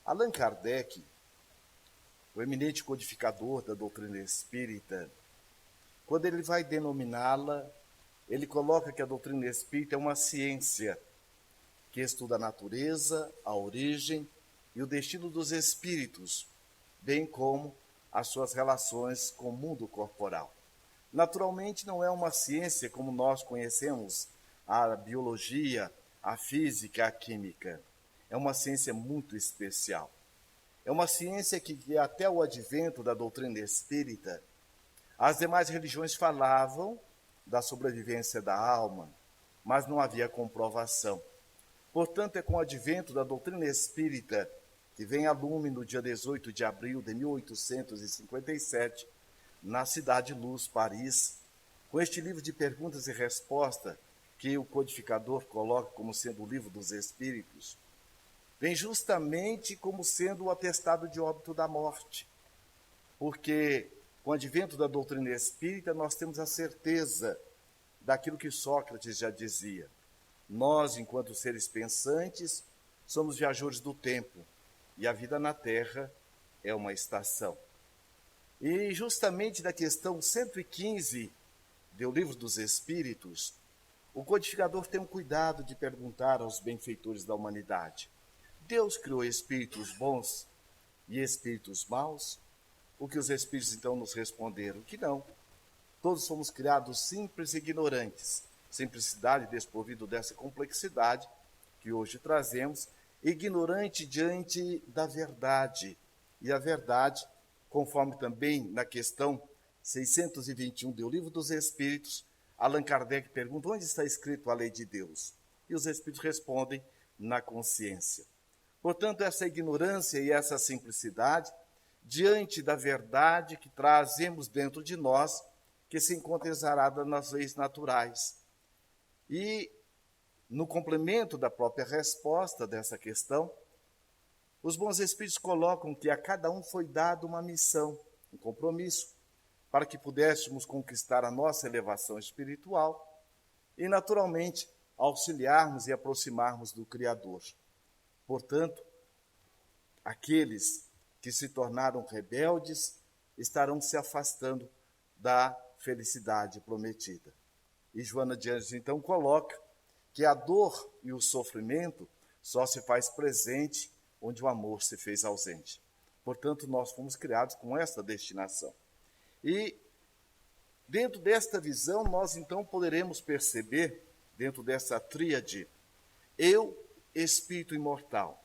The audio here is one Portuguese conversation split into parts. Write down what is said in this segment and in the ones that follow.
Allan Kardec, o eminente codificador da doutrina espírita, quando ele vai denominá-la, ele coloca que a doutrina espírita é uma ciência que estuda a natureza, a origem e o destino dos espíritos, bem como as suas relações com o mundo corporal. Naturalmente, não é uma ciência como nós conhecemos a biologia, a física, a química. É uma ciência muito especial. É uma ciência que até o advento da doutrina espírita, as demais religiões falavam da sobrevivência da alma, mas não havia comprovação. Portanto, é com o advento da doutrina espírita, que vem a lume no dia 18 de abril de 1857, na Cidade Luz, Paris, com este livro de perguntas e respostas, que o codificador coloca como sendo o livro dos Espíritos, vem justamente como sendo o atestado de óbito da morte. Porque, com o advento da doutrina espírita, nós temos a certeza daquilo que Sócrates já dizia. Nós, enquanto seres pensantes, somos viajores do tempo, e a vida na Terra é uma estação. E justamente da questão 115 do Livro dos Espíritos, o codificador tem o cuidado de perguntar aos benfeitores da humanidade: Deus criou espíritos bons e espíritos maus? O que os espíritos então nos responderam? Que não. Todos fomos criados simples e ignorantes. Simplicidade desprovido dessa complexidade que hoje trazemos, ignorante diante da verdade. E a verdade, conforme também na questão 621 do Livro dos Espíritos, Allan Kardec pergunta: onde está escrito a lei de Deus? E os Espíritos respondem: na consciência. Portanto, essa ignorância e essa simplicidade, diante da verdade que trazemos dentro de nós, que se encontra exarada nas leis naturais. E, no complemento da própria resposta dessa questão, os bons espíritos colocam que a cada um foi dado uma missão, um compromisso, para que pudéssemos conquistar a nossa elevação espiritual e, naturalmente, auxiliarmos e aproximarmos do Criador. Portanto, aqueles que se tornaram rebeldes estarão se afastando da felicidade prometida. E Joana de Ângeles, então, coloca que a dor e o sofrimento só se faz presente onde o amor se fez ausente. Portanto, nós fomos criados com esta destinação. E, dentro desta visão, nós, então, poderemos perceber, dentro dessa tríade, eu, espírito imortal.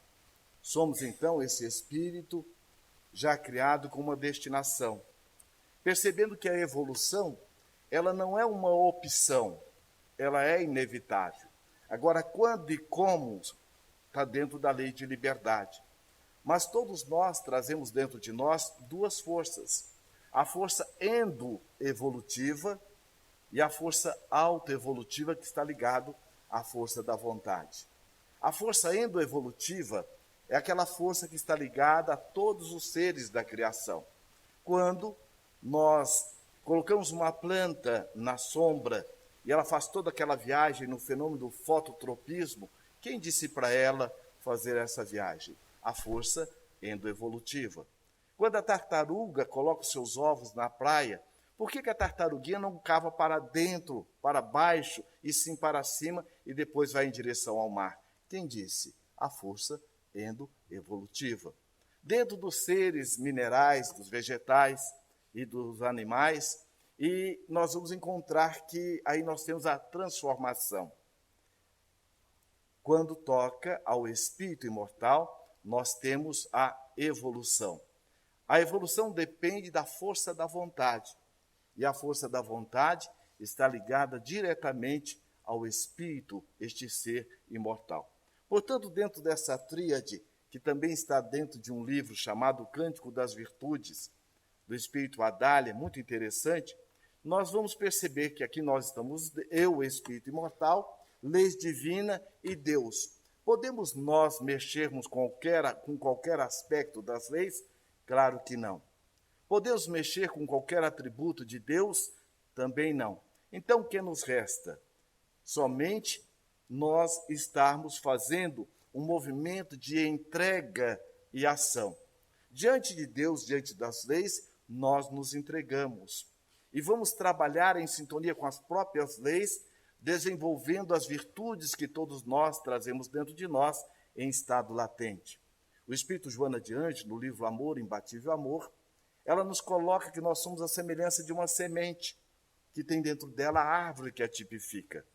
Somos, então, esse espírito já criado com uma destinação. Percebendo que a evolução, ela não é uma opção, ela é inevitável. Agora, quando e como, está dentro da lei de liberdade. Mas todos nós trazemos dentro de nós duas forças. A força endoevolutiva e a força autoevolutiva, que está ligado à força da vontade. A força endoevolutiva é aquela força que está ligada a todos os seres da criação. Quando nós colocamos uma planta na sombra e ela faz toda aquela viagem no fenômeno do fototropismo, quem disse para ela fazer essa viagem? A força endoevolutiva. Quando a tartaruga coloca os seus ovos na praia, por que a tartaruguinha não cava para dentro, para baixo, e sim para cima, e depois vai em direção ao mar? Quem disse? A força endoevolutiva. Dentro dos seres minerais, dos vegetais e dos animais, e nós vamos encontrar que aí nós temos a transformação. Quando toca ao espírito imortal, nós temos a evolução. A evolução depende da força da vontade. E a força da vontade está ligada diretamente ao espírito, este ser imortal. Portanto, dentro dessa tríade, que também está dentro de um livro chamado Cântico das Virtudes, do espírito Adália, muito interessante, nós vamos perceber que aqui nós estamos, eu, espírito imortal, leis divina e Deus. Podemos nós mexermos com qualquer aspecto das leis? Claro que não. Podemos mexer com qualquer atributo de Deus? Também não. Então, o que nos resta? Somente nós estarmos fazendo um movimento de entrega e ação. Diante de Deus, diante das leis, nós nos entregamos. E vamos trabalhar em sintonia com as próprias leis, desenvolvendo as virtudes que todos nós trazemos dentro de nós em estado latente. O Espírito Joana de Ângeles, no livro Amor, Imbatível Amor, ela nos coloca que nós somos a semelhança de uma semente que tem dentro dela a árvore que a tipifica.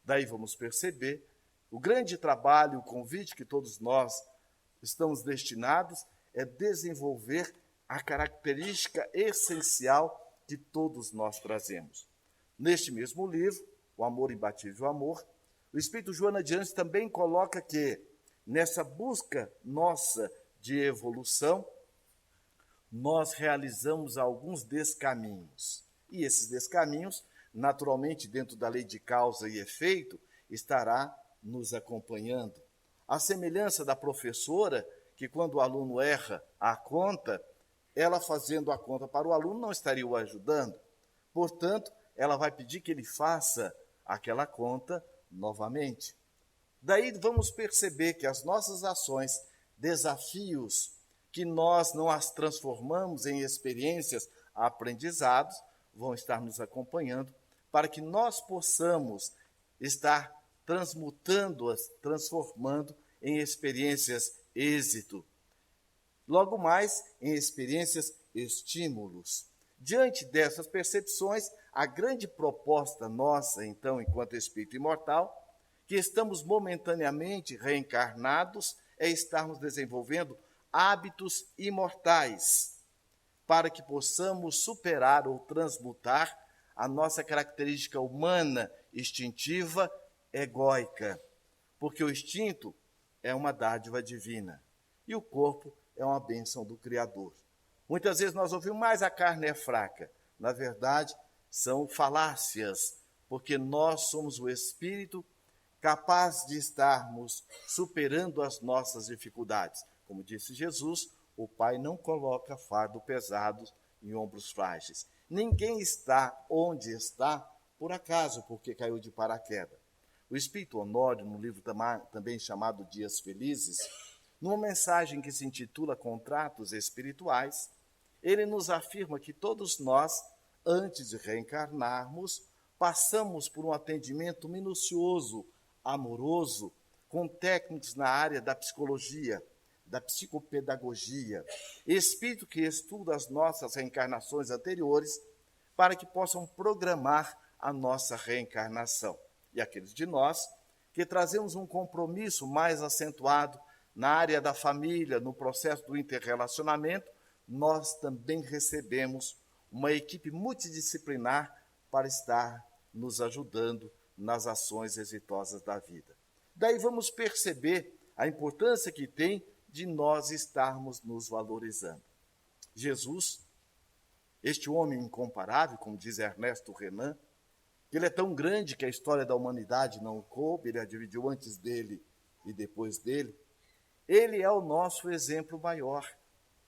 Daí vamos perceber o grande trabalho, o convite que todos nós estamos destinados é desenvolver a característica essencial que todos nós trazemos. Neste mesmo livro, O Amor, Imbatível Amor, o Espírito Joana de Ângeles também coloca que, nessa busca nossa de evolução, nós realizamos alguns descaminhos. E esses descaminhos, naturalmente, dentro da lei de causa e efeito, estará nos acompanhando. A semelhança da professora, que quando o aluno erra a conta, ela fazendo a conta para o aluno não estaria o ajudando. Portanto, ela vai pedir que ele faça aquela conta novamente. Daí vamos perceber que as nossas ações, desafios, que nós não as transformamos em experiências, aprendizados, vão estar nos acompanhando para que nós possamos estar transmutando-as, transformando em experiências êxito. Logo mais, em experiências estímulos. Diante dessas percepções, a grande proposta nossa, então, enquanto espírito imortal, que estamos momentaneamente reencarnados, é estarmos desenvolvendo hábitos imortais, para que possamos superar ou transmutar a nossa característica humana, instintiva, egóica. Porque o instinto é uma dádiva divina e o corpo é uma bênção do Criador. Muitas vezes nós ouvimos, mas a carne é fraca. Na verdade, são falácias, porque nós somos o espírito capaz de estarmos superando as nossas dificuldades. Como disse Jesus, o Pai não coloca fardo pesado em ombros frágeis. Ninguém está onde está por acaso, porque caiu de paraquedas. O Espírito Honório, no livro também chamado Dias Felizes, numa mensagem que se intitula Contratos Espirituais, ele nos afirma que todos nós, antes de reencarnarmos, passamos por um atendimento minucioso, amoroso, com técnicos na área da psicologia, da psicopedagogia, espírito que estuda as nossas reencarnações anteriores para que possam programar a nossa reencarnação. E aqueles de nós que trazemos um compromisso mais acentuado na área da família, no processo do interrelacionamento, nós também recebemos uma equipe multidisciplinar para estar nos ajudando nas ações exitosas da vida. Daí vamos perceber a importância que tem de nós estarmos nos valorizando. Jesus, este homem incomparável, como diz Ernesto Renan, ele é tão grande que a história da humanidade não coube, ele a dividiu antes dele e depois dele. Ele é o nosso exemplo maior.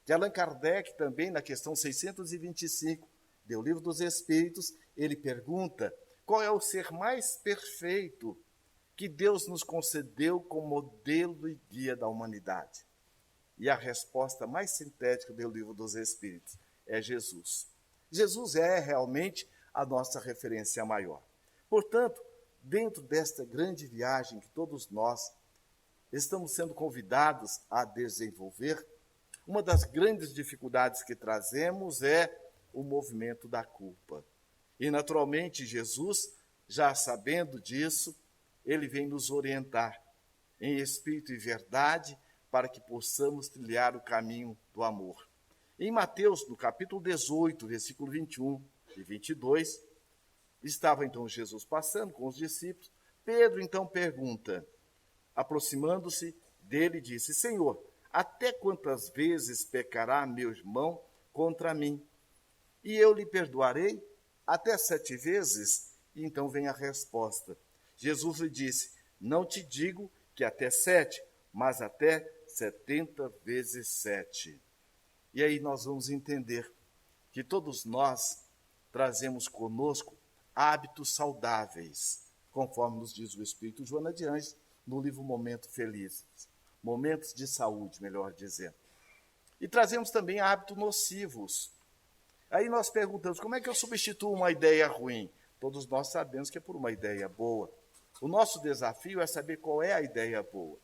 Que Allan Kardec também, na questão 625 do Livro dos Espíritos, ele pergunta qual é o ser mais perfeito que Deus nos concedeu como modelo e guia da humanidade. E a resposta mais sintética do Livro dos Espíritos é Jesus. Jesus é realmente a nossa referência maior. Portanto, dentro desta grande viagem que todos nós estamos sendo convidados a desenvolver, uma das grandes dificuldades que trazemos é o movimento da culpa. E, naturalmente, Jesus, já sabendo disso, ele vem nos orientar em espírito e verdade para que possamos trilhar o caminho do amor. Em Mateus, no capítulo 18, versículo 21 e 22, estava então Jesus passando com os discípulos. Pedro então pergunta, aproximando-se dele, disse, Senhor, até quantas vezes pecará meu irmão contra mim? E eu lhe perdoarei? Até 7 vezes? E então vem a resposta. Jesus lhe disse, não te digo que até 7, mas até 70 vezes 7. E aí nós vamos entender que todos nós trazemos conosco hábitos saudáveis, conforme nos diz o Espírito Joana de Ângeles, no livro Momento Felizes. Momentos de saúde, melhor dizendo. E trazemos também hábitos nocivos. Aí nós perguntamos, como é que eu substituo uma ideia ruim? Todos nós sabemos que é por uma ideia boa. O nosso desafio é saber qual é a ideia boa.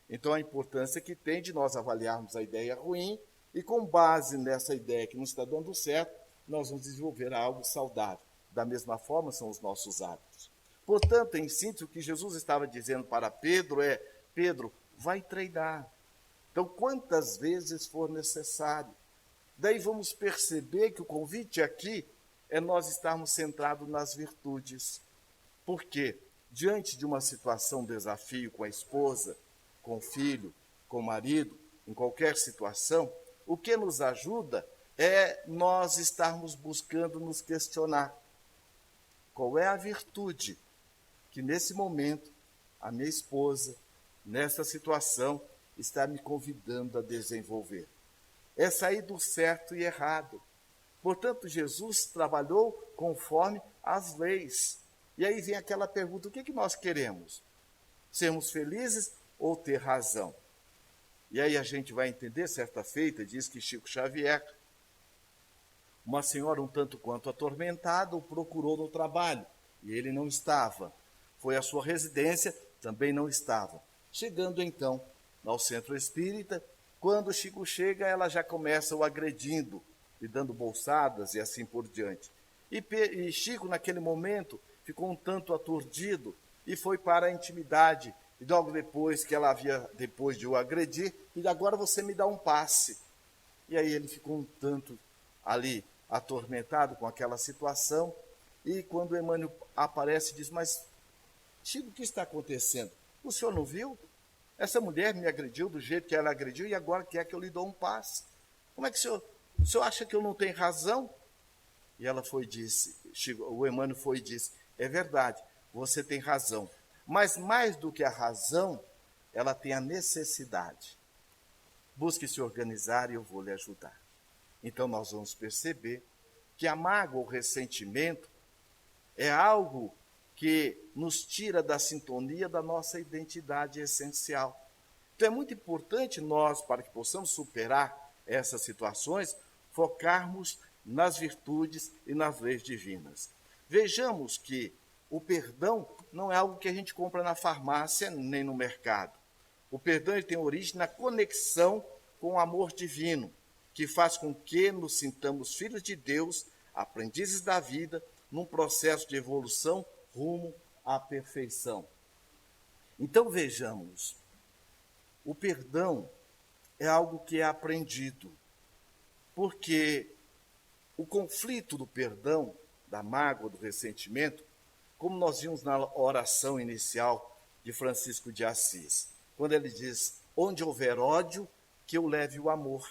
Então, a importância que tem de nós avaliarmos a ideia ruim e, com base nessa ideia que não está dando certo, nós vamos desenvolver algo saudável. Da mesma forma, são os nossos hábitos. Portanto, em síntese, o que Jesus estava dizendo para Pedro é: Pedro, vai treinar. Então, quantas vezes for necessário. Daí vamos perceber que o convite aqui é nós estarmos centrados nas virtudes. Por quê? Diante de uma situação, desafio com a esposa, com o filho, com o marido, em qualquer situação, o que nos ajuda é nós estarmos buscando nos questionar qual é a virtude que nesse momento a minha esposa, nessa situação, está me convidando a desenvolver. É sair do certo e errado. Portanto, Jesus trabalhou conforme as leis. E aí vem aquela pergunta, o que nós queremos? Sermos felizes ou ter razão? E aí a gente vai entender, certa feita, diz que Chico Xavier, uma senhora um tanto quanto atormentada, o procurou no trabalho, e ele não estava. Foi à sua residência, também não estava. Chegando então ao centro espírita, quando Chico chega, ela já começa o agredindo, lhe dando bolsadas e assim por diante. E Chico, naquele momento, ficou um tanto aturdido e foi para a intimidade. E logo depois que ela havia, depois de o agredir, e agora você me dá um passe. E aí ele ficou um tanto ali atormentado com aquela situação. E quando Emmanuel aparece, diz: mas Chico, o que está acontecendo? O senhor não viu? Essa mulher me agrediu do jeito que ela agrediu e agora quer que eu lhe dou um passe. Como é que o senhor acha que eu não tenho razão? E ela foi e disse, o Emmanuel foi e disse: é verdade, você tem razão. Mas mais do que a razão, ela tem a necessidade. Busque se organizar e eu vou lhe ajudar. Então nós vamos perceber que a mágoa ou ressentimento é algo que nos tira da sintonia da nossa identidade essencial. Então é muito importante nós, para que possamos superar essas situações, focarmos nas virtudes e nas leis divinas. Vejamos que o perdão não é algo que a gente compra na farmácia nem no mercado. O perdão ele tem origem na conexão com o amor divino, que faz com que nos sintamos filhos de Deus, aprendizes da vida, num processo de evolução rumo à perfeição. Então vejamos, o perdão é algo que é aprendido, porque o conflito do perdão, da mágoa, do ressentimento, como nós vimos na oração inicial de Francisco de Assis, quando ele diz: onde houver ódio, que eu leve o amor.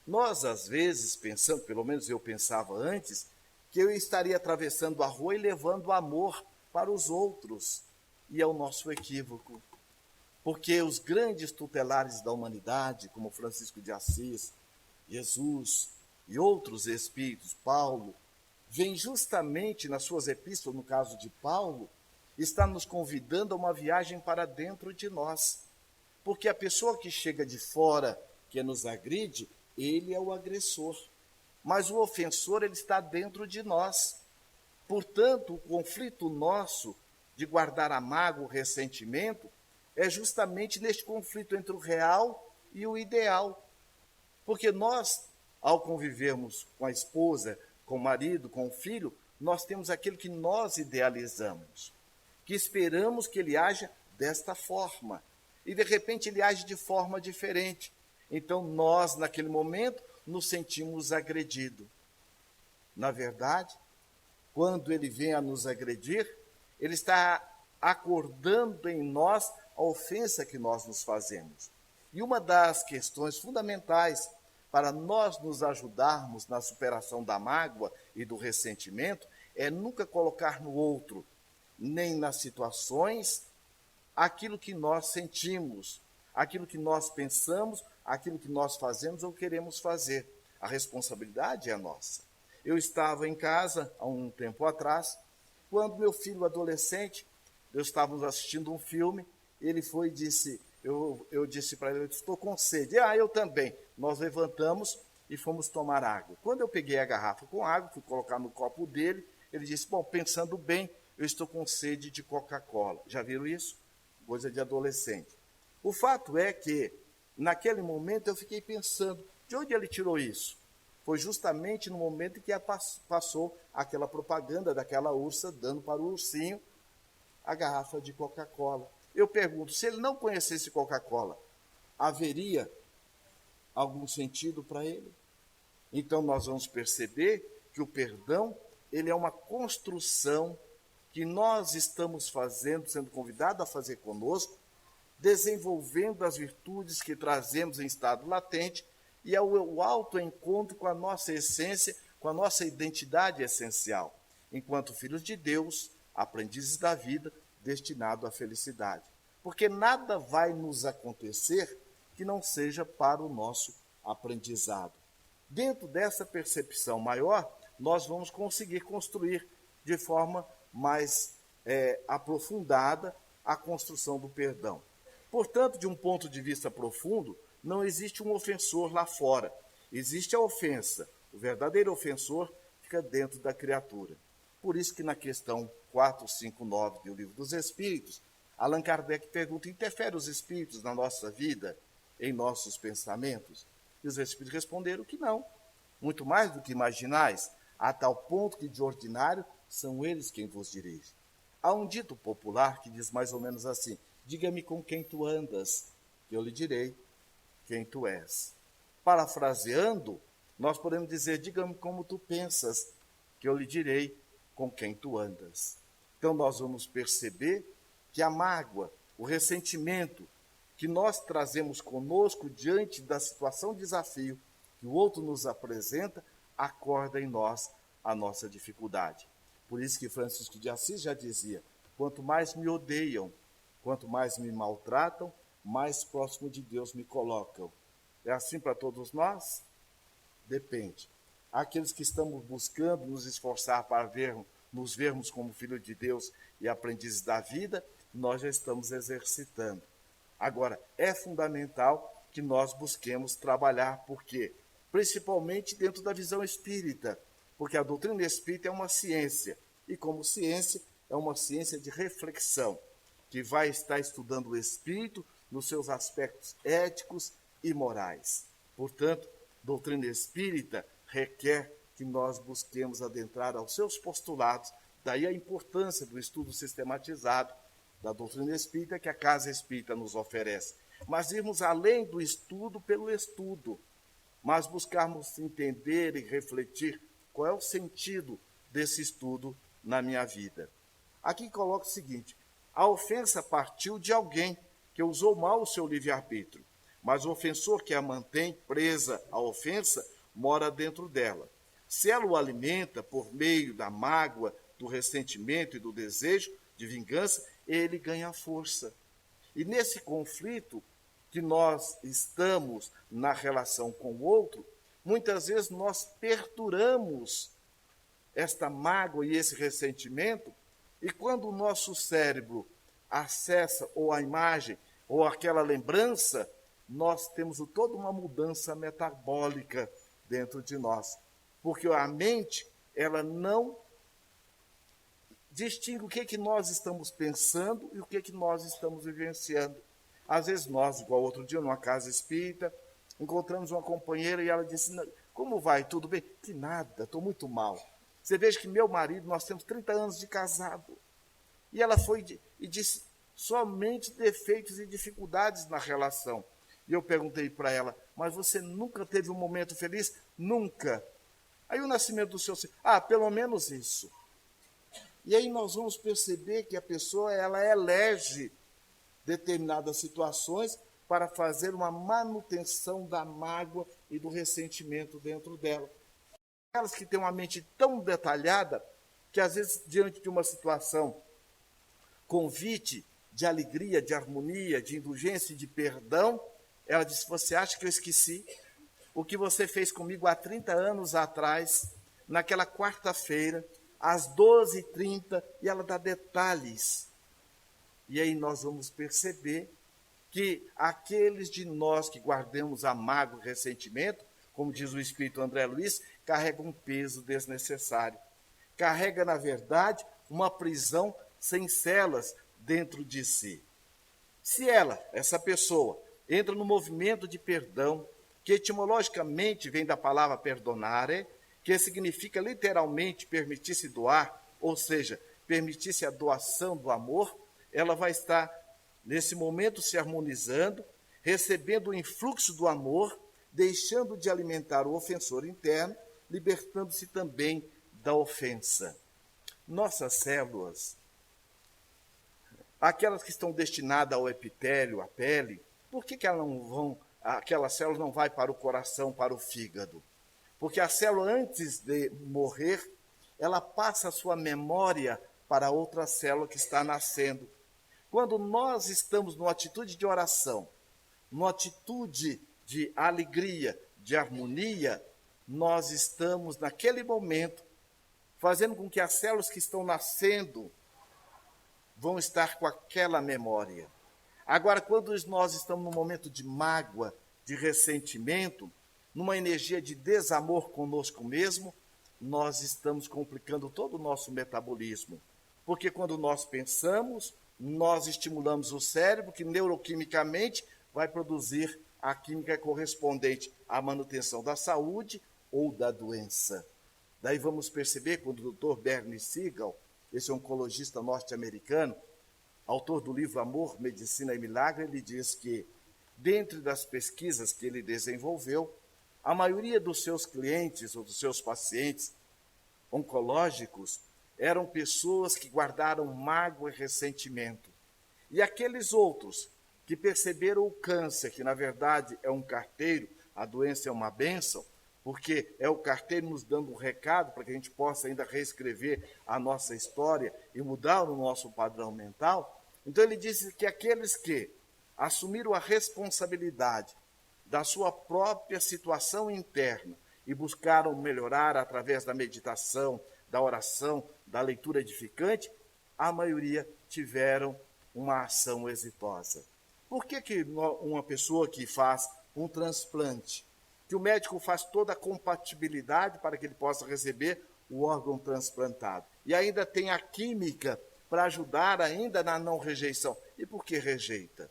Nós, às vezes, pensamos, pelo menos eu pensava antes, que eu estaria atravessando a rua e levando amor para os outros. E é o nosso equívoco. Porque os grandes tutelares da humanidade, como Francisco de Assis, Jesus e outros espíritos, Paulo, vêm justamente nas suas epístolas, no caso de Paulo, está nos convidando a uma viagem para dentro de nós. Porque a pessoa que chega de fora, que nos agride, ele é o agressor. Mas o ofensor, ele está dentro de nós. Portanto, o conflito nosso de guardar a mágoa, o ressentimento, é justamente neste conflito entre o real e o ideal. Porque nós, ao convivermos com a esposa, com o marido, com o filho, nós temos aquilo que nós idealizamos, que esperamos que ele haja desta forma. E, de repente, ele age de forma diferente. Então, nós, naquele momento, nos sentimos agredidos. Na verdade, quando ele vem a nos agredir, ele está acordando em nós a ofensa que nós nos fazemos. E uma das questões fundamentais para nós nos ajudarmos na superação da mágoa e do ressentimento é nunca colocar no outro, nem nas situações, aquilo que nós sentimos, aquilo que nós pensamos, aquilo que nós fazemos ou queremos fazer. A responsabilidade é nossa. Eu estava em casa, há um tempo atrás, quando meu filho adolescente, estávamos assistindo um filme, ele foi e disse, eu disse para ele: eu estou com sede. Eu também. nós levantamos e fomos tomar água. Quando eu peguei a garrafa com água, fui colocar no copo dele, ele disse, bom, pensando bem, eu estou com sede de Coca-Cola. Já viram isso? Coisa de adolescente. O fato é que, naquele momento, eu fiquei pensando, de onde ele tirou isso? Foi justamente no momento em que passou aquela propaganda daquela ursa, dando para o ursinho a garrafa de Coca-Cola. Eu pergunto, se ele não conhecesse Coca-Cola, haveria algum sentido para ele? Então, nós vamos perceber que o perdão, ele é uma construção que nós estamos fazendo, sendo convidados a fazer conosco, desenvolvendo as virtudes que trazemos em estado latente e é o autoencontro com a nossa essência, com a nossa identidade essencial, enquanto filhos de Deus, aprendizes da vida, destinados à felicidade. Porque nada vai nos acontecer que não seja para o nosso aprendizado. Dentro dessa percepção maior, nós vamos conseguir construir de forma mais aprofundada a construção do perdão. Portanto, de um ponto de vista profundo, não existe um ofensor lá fora. Existe a ofensa. O verdadeiro ofensor fica dentro da criatura. Por isso que na questão 459 do Livro dos Espíritos, Allan Kardec pergunta, interfere os espíritos na nossa vida, em nossos pensamentos? E os espíritos responderam que não. Muito mais do que imaginais, a tal ponto que de ordinário são eles quem vos dirige. Há um dito popular que diz mais ou menos assim, diga-me com quem tu andas, que eu lhe direi quem tu és. Parafraseando, nós podemos dizer, diga-me como tu pensas, que eu lhe direi com quem tu andas. Então nós vamos perceber que a mágoa, o ressentimento que nós trazemos conosco diante da situação de desafio que o outro nos apresenta, acorda em nós a nossa dificuldade. Por isso que Francisco de Assis já dizia, quanto mais me odeiam, quanto mais me maltratam, mais próximo de Deus me colocam. É assim para todos nós? Depende. Aqueles que estamos buscando nos esforçar para nos vermos como filhos de Deus e aprendizes da vida, nós já estamos exercitando. Agora, é fundamental que nós busquemos trabalhar, por quê? Principalmente dentro da visão espírita, porque a doutrina espírita é uma ciência, e como ciência, é uma ciência de reflexão, que vai estar estudando o espírito nos seus aspectos éticos e morais. Portanto, doutrina espírita requer que nós busquemos adentrar aos seus postulados, daí a importância do estudo sistematizado da doutrina espírita que a Casa Espírita nos oferece. Mas irmos além do estudo pelo estudo, mas buscarmos entender e refletir qual é o sentido desse estudo na minha vida. Aqui coloca o seguinte, a ofensa partiu de alguém que usou mal o seu livre-arbítrio, mas o ofensor que a mantém presa à ofensa mora dentro dela. Se ela o alimenta por meio da mágoa, do ressentimento e do desejo de vingança, ele ganha força. E nesse conflito que nós estamos na relação com o outro, muitas vezes nós perduramos esta mágoa e esse ressentimento, e quando o nosso cérebro acessa ou a imagem ou aquela lembrança, nós temos toda uma mudança metabólica dentro de nós. Porque a mente, ela não distingue o que nós estamos pensando e o que nós estamos vivenciando. Às vezes nós, igual outro dia, numa casa espírita, encontramos uma companheira e ela disse, como vai, tudo bem? Que nada, estou muito mal. Você veja que meu marido, nós temos 30 anos de casado. E ela foi e disse somente defeitos e dificuldades na relação. E eu perguntei para ela, mas você nunca teve um momento feliz? Nunca. Aí o nascimento do seu filho, pelo menos isso. E aí nós vamos perceber que a pessoa, ela elege determinadas situações para fazer uma manutenção da mágoa e do ressentimento dentro dela. Aquelas que têm uma mente tão detalhada, que às vezes, diante de uma situação convite de alegria, de harmonia, de indulgência e de perdão, ela diz, você acha que eu esqueci o que você fez comigo há 30 anos atrás, naquela quarta-feira, às 12h30, e ela dá detalhes. E aí nós vamos perceber que aqueles de nós que guardamos a mágoa e ressentimento, como diz o espírito André Luiz, carregam um peso desnecessário. Carrega, na verdade, uma prisão sem celas dentro de si. Se essa pessoa, entra no movimento de perdão, que etimologicamente vem da palavra perdonare, que significa literalmente permitir-se doar, ou seja, permitir-se a doação do amor, ela vai estar nesse momento se harmonizando, recebendo o influxo do amor, deixando de alimentar o ofensor interno, libertando-se também da ofensa. Nossas células, aquelas que estão destinadas ao epitélio, à pele, por que elas não vão, aquelas células não vão para o coração, para o fígado? Porque a célula, antes de morrer, ela passa a sua memória para outra célula que está nascendo. Quando nós estamos numa atitude de oração, numa atitude de alegria, de harmonia, nós estamos, naquele momento, fazendo com que as células que estão nascendo vão estar com aquela memória. Agora, quando nós estamos num momento de mágoa, de ressentimento, numa energia de desamor conosco mesmo, nós estamos complicando todo o nosso metabolismo. Porque quando nós pensamos, nós estimulamos o cérebro, que neuroquimicamente vai produzir a química correspondente à manutenção da saúde ou da doença. Daí vamos perceber, quando o Dr. Bernie Siegel, esse oncologista norte-americano, autor do livro Amor, Medicina e Milagre, ele diz que, dentre das pesquisas que ele desenvolveu, a maioria dos seus clientes ou dos seus pacientes oncológicos eram pessoas que guardaram mágoa e ressentimento. E aqueles outros que perceberam o câncer, que na verdade é um carteiro, a doença é uma bênção, porque é o carteiro nos dando um recado para que a gente possa ainda reescrever a nossa história e mudar o nosso padrão mental. Então ele disse que aqueles que assumiram a responsabilidade da sua própria situação interna e buscaram melhorar através da meditação, da oração, da leitura edificante, a maioria tiveram uma ação exitosa. Por que uma pessoa que faz um transplante, que o médico faz toda a compatibilidade para que ele possa receber o órgão transplantado, e ainda tem a química para ajudar ainda na não rejeição? E por que rejeita?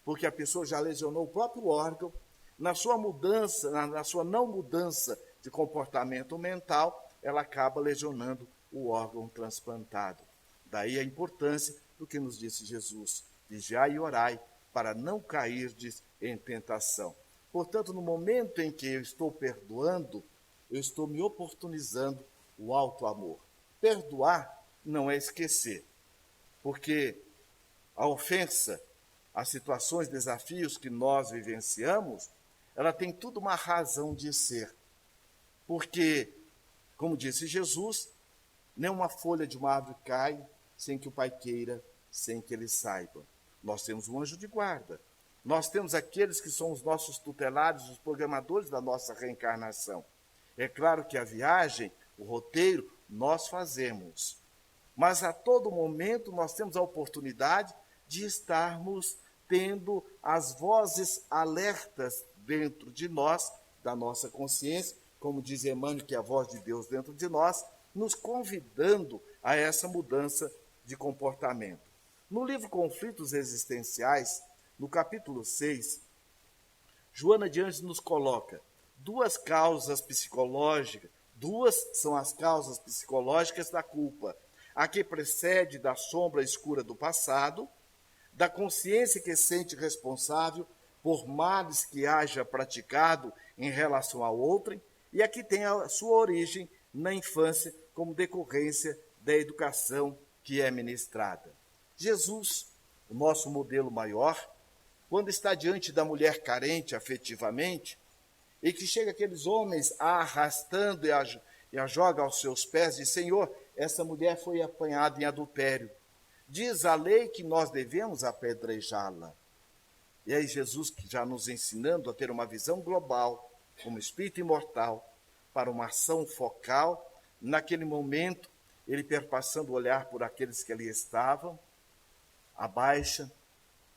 Porque a pessoa já lesionou o próprio órgão, na sua mudança, na sua não mudança de comportamento mental, ela acaba lesionando o órgão transplantado. Daí a importância do que nos disse Jesus: vigiai e orai, para não cairdes em tentação. Portanto, no momento em que eu estou perdoando, eu estou me oportunizando o alto amor. Perdoar não é esquecer, porque a ofensa, as situações, desafios que nós vivenciamos, ela tem tudo uma razão de ser. Porque, como disse Jesus, nenhuma folha de uma árvore cai sem que o Pai queira, sem que ele saiba. Nós temos um anjo de guarda. Nós temos aqueles que são os nossos tutelares, os programadores da nossa reencarnação. É claro que a viagem, o roteiro, nós fazemos. Mas a todo momento nós temos a oportunidade de estarmos tendo as vozes alertas dentro de nós, da nossa consciência, como diz Emmanuel, que é a voz de Deus dentro de nós, nos convidando a essa mudança de comportamento. No livro Conflitos Existenciais, no capítulo 6, Joana de Ângeles nos coloca duas causas psicológicas, duas são as causas psicológicas da culpa: a que precede da sombra escura do passado, da consciência que sente responsável por males que haja praticado em relação a outrem, e a que tem a sua origem na infância como decorrência da educação que é ministrada. Jesus, o nosso modelo maior, quando está diante da mulher carente afetivamente, e que chega aqueles homens a arrastando e a joga aos seus pés, diz: Senhor, essa mulher foi apanhada em adultério. Diz a lei que nós devemos apedrejá-la. E aí Jesus, já nos ensinando a ter uma visão global, como espírito imortal, para uma ação focal, naquele momento, ele perpassando o olhar por aqueles que ali estavam, abaixa,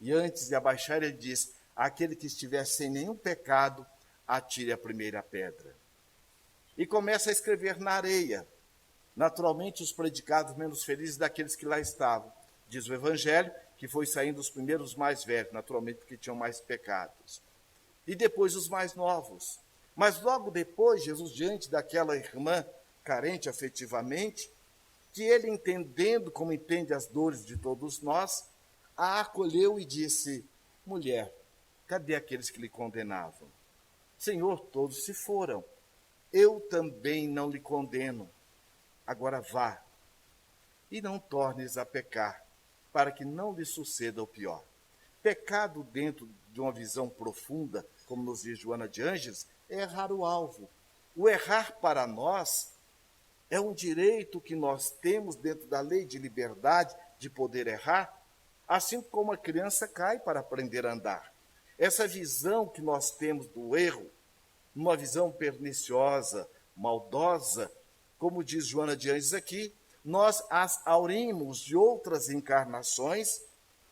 E antes de abaixar, ele diz: aquele que estiver sem nenhum pecado, atire a primeira pedra. E começa a escrever na areia. Naturalmente, os predicados menos felizes daqueles que lá estavam. Diz o Evangelho que foi saindo os primeiros mais velhos, naturalmente porque tinham mais pecados. E depois os mais novos. Mas logo depois, Jesus, diante daquela irmã carente afetivamente, que ele, entendendo como entende as dores de todos nós, a acolheu e disse: mulher, cadê aqueles que lhe condenavam? Senhor, todos se foram. Eu também não lhe condeno. Agora vá e não tornes a pecar, para que não lhe suceda o pior. Pecado, dentro de uma visão profunda, como nos diz Joana de Ângeles, é errar o alvo. O errar para nós é um direito que nós temos dentro da lei de liberdade de poder errar, assim como a criança cai para aprender a andar. Essa visão que nós temos do erro, uma visão perniciosa, maldosa, como diz Joana de Ângeles aqui, nós as aurimos de outras encarnações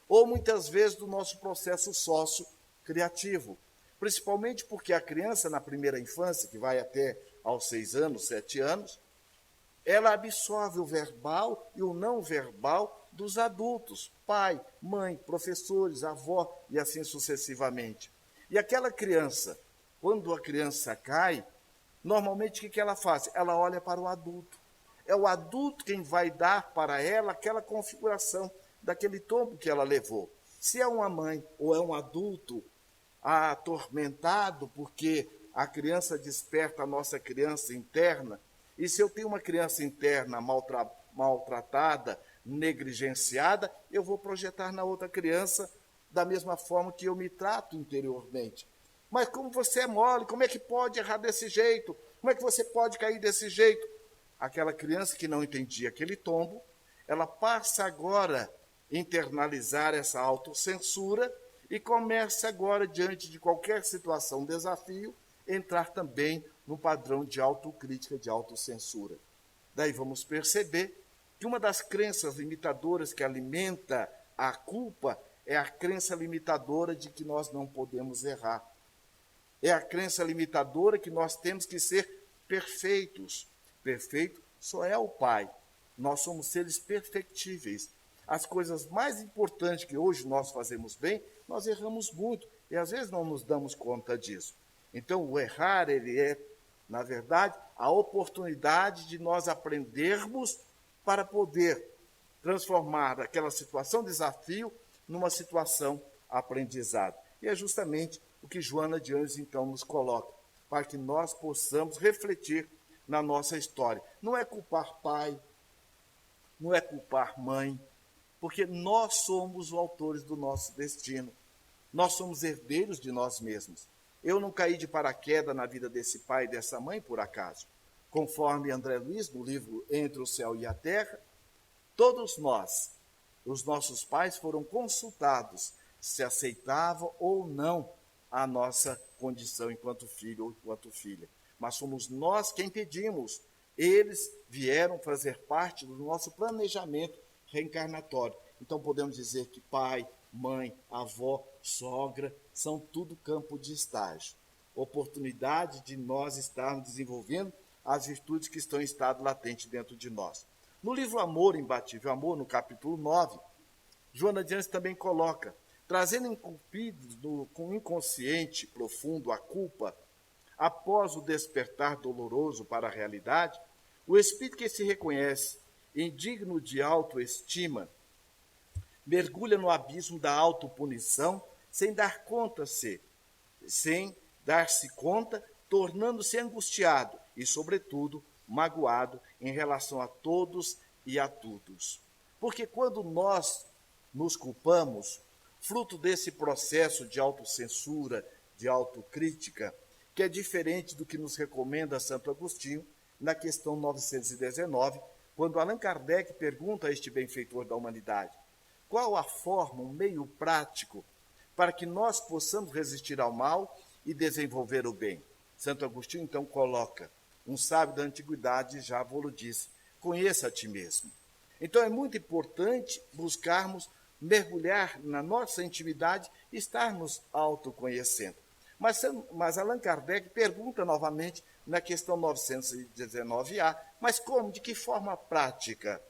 ou muitas vezes do nosso processo sócio-criativo. Principalmente porque a criança, na primeira infância, que vai até aos 6 anos, 7 anos, ela absorve o verbal e o não verbal dos adultos, pai, mãe, professores, avó e assim sucessivamente. E aquela criança, quando a criança cai, normalmente o que ela faz? Ela olha para o adulto. É o adulto quem vai dar para ela aquela configuração daquele tombo que ela levou. Se é uma mãe ou é um adulto atormentado porque a criança desperta a nossa criança interna, e se eu tenho uma criança interna maltratada, negligenciada, eu vou projetar na outra criança da mesma forma que eu me trato interiormente. Mas como você é mole, como é que pode errar desse jeito? Como é que você pode cair desse jeito? Aquela criança que não entendia aquele tombo, ela passa agora a internalizar essa autocensura e começa agora, diante de qualquer situação, desafio, entrar também no padrão de autocrítica, de autocensura. Daí vamos perceber que uma das crenças limitadoras que alimenta a culpa é a crença limitadora de que nós não podemos errar. É a crença limitadora que nós temos que ser perfeitos. Perfeito só é o Pai. Nós somos seres perfectíveis. As coisas mais importantes que hoje nós fazemos bem, nós erramos muito e às vezes não nos damos conta disso. Então, o errar, ele é, na verdade, a oportunidade de nós aprendermos para poder transformar aquela situação desafio numa situação aprendizado. E é justamente o que Joana de Ângeles, então, nos coloca, para que nós possamos refletir na nossa história. Não é culpar pai, não é culpar mãe, porque nós somos os autores do nosso destino. Nós somos herdeiros de nós mesmos. Eu não caí de paraquedas na vida desse pai e dessa mãe por acaso. Conforme André Luiz, no livro Entre o Céu e a Terra, todos nós, os nossos pais, foram consultados se aceitavam ou não a nossa condição enquanto filho ou enquanto filha. Mas somos nós quem pedimos. Eles vieram fazer parte do nosso planejamento reencarnatório. Então podemos dizer que pai, mãe, avó, sogra, são tudo campo de estágio. Oportunidade de nós estarmos desenvolvendo as virtudes que estão em estado latente dentro de nós. No livro Amor, Imbatível Amor, no capítulo 9, Joana de Ângeles também coloca, trazendo incumpridos com o inconsciente profundo a culpa, após o despertar doloroso para a realidade, o espírito que se reconhece indigno de autoestima, mergulha no abismo da autopunição sem dar-se conta, tornando-se angustiado e, sobretudo, magoado em relação a todos e a todos. Porque quando nós nos culpamos, fruto desse processo de autocensura, de autocrítica, que é diferente do que nos recomenda Santo Agostinho na questão 919, quando Allan Kardec pergunta a este benfeitor da humanidade: qual a forma, um meio prático para que nós possamos resistir ao mal e desenvolver o bem? Santo Agostinho então coloca, um sábio da antiguidade já vos disse, conheça a ti mesmo. Então é muito importante buscarmos mergulhar na nossa intimidade e estar nos autoconhecendo. Mas Allan Kardec pergunta novamente na questão 919A, mas como, de que forma prática?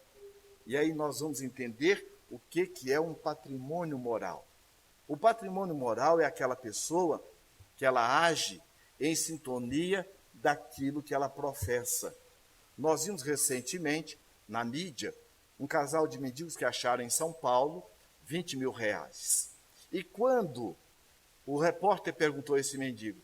E aí nós vamos entender o que é um patrimônio moral. O patrimônio moral é aquela pessoa que ela age em sintonia daquilo que ela professa. Nós vimos recentemente, na mídia, um casal de mendigos que acharam em São Paulo 20 mil reais. E quando o repórter perguntou a esse mendigo,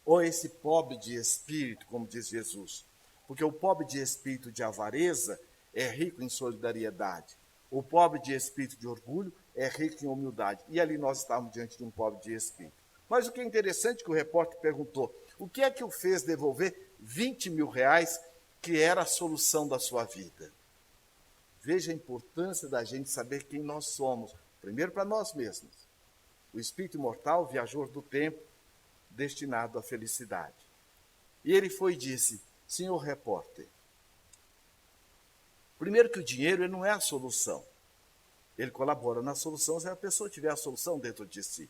ou esse pobre de espírito, como diz Jesus, porque o pobre de espírito de avareza é rico em solidariedade, o pobre de espírito de orgulho é rico em humildade. E ali nós estávamos diante de um pobre de espírito. Mas o que é interessante que o repórter perguntou, o que é que o fez devolver 20 mil reais, que era a solução da sua vida? Veja a importância da gente saber quem nós somos, primeiro para nós mesmos. O espírito imortal, viajor do tempo, destinado à felicidade. E ele foi e disse, senhor repórter, primeiro que o dinheiro ele não é a solução. Ele colabora na solução se a pessoa tiver a solução dentro de si.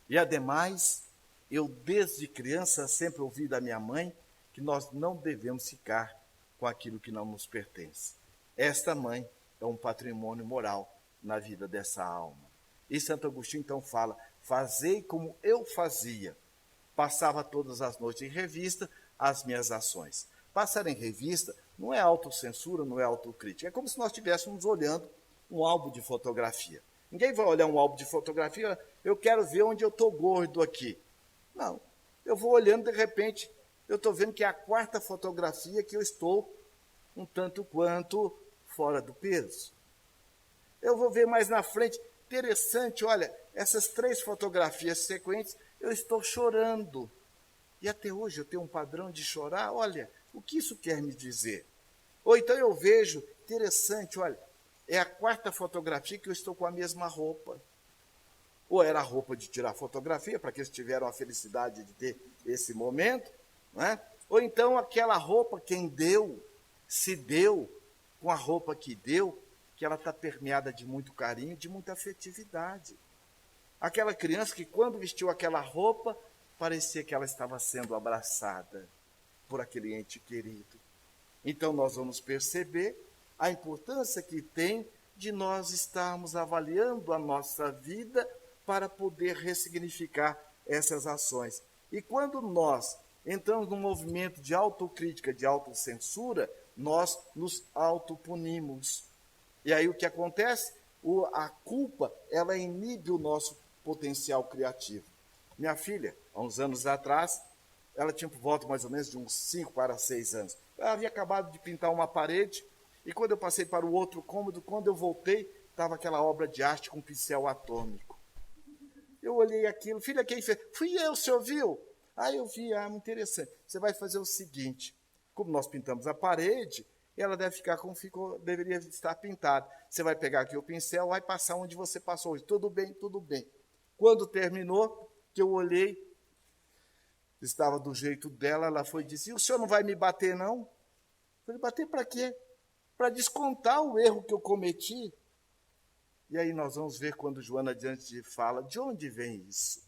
E ademais, eu desde criança sempre ouvi da minha mãe que nós não devemos ficar com aquilo que não nos pertence. Esta mãe é um patrimônio moral na vida dessa alma. E Santo Agostinho então fala, fazei como eu fazia. Passava todas as noites em revista as minhas ações. Passar em revista não é autocensura, não é autocrítica. É como se nós estivéssemos olhando um álbum de fotografia. Ninguém vai olhar um álbum de fotografia, eu quero ver onde eu estou gordo aqui. Não, eu vou olhando, de repente, eu estou vendo que é a quarta fotografia que eu estou um tanto quanto fora do peso. Eu vou ver mais na frente, interessante, olha, essas 3 fotografias sequentes, eu estou chorando. E até hoje eu tenho um padrão de chorar, olha, o que isso quer me dizer? Ou então eu vejo, interessante, olha, é a 4ª fotografia que eu estou com a mesma roupa. Ou era a roupa de tirar fotografia, para que eles tiveram a felicidade de ter esse momento, não é? Ou então aquela roupa, quem deu, se deu com a roupa que deu, que ela está permeada de muito carinho, de muita afetividade. Aquela criança que quando vestiu aquela roupa, parecia que ela estava sendo abraçada por aquele ente querido. Então nós vamos perceber a importância que tem de nós estarmos avaliando a nossa vida para poder ressignificar essas ações. E quando nós entramos num movimento de autocrítica, de autocensura, nós nos autopunimos. E aí o que acontece? A culpa, ela inibe o nosso potencial criativo. Minha filha, há uns anos atrás, ela tinha por volta mais ou menos de uns 5 para 6 anos. Ela havia acabado de pintar uma parede, e quando eu passei para o outro cômodo, quando eu voltei, estava aquela obra de arte com pincel atômico. Eu olhei aquilo, filha, quem fez? Fui eu, o senhor viu? Aí eu vi, muito interessante. Você vai fazer o seguinte, como nós pintamos a parede, ela deve ficar como ficou, deveria estar pintada. Você vai pegar aqui o pincel, vai passar onde você passou hoje. Tudo bem, tudo bem. Quando terminou, que eu olhei, estava do jeito dela, ela foi e disse, o senhor não vai me bater, não? Eu falei, bater para quê? Para descontar o erro que eu cometi. E aí nós vamos ver quando Joana diante fala, de onde vem isso?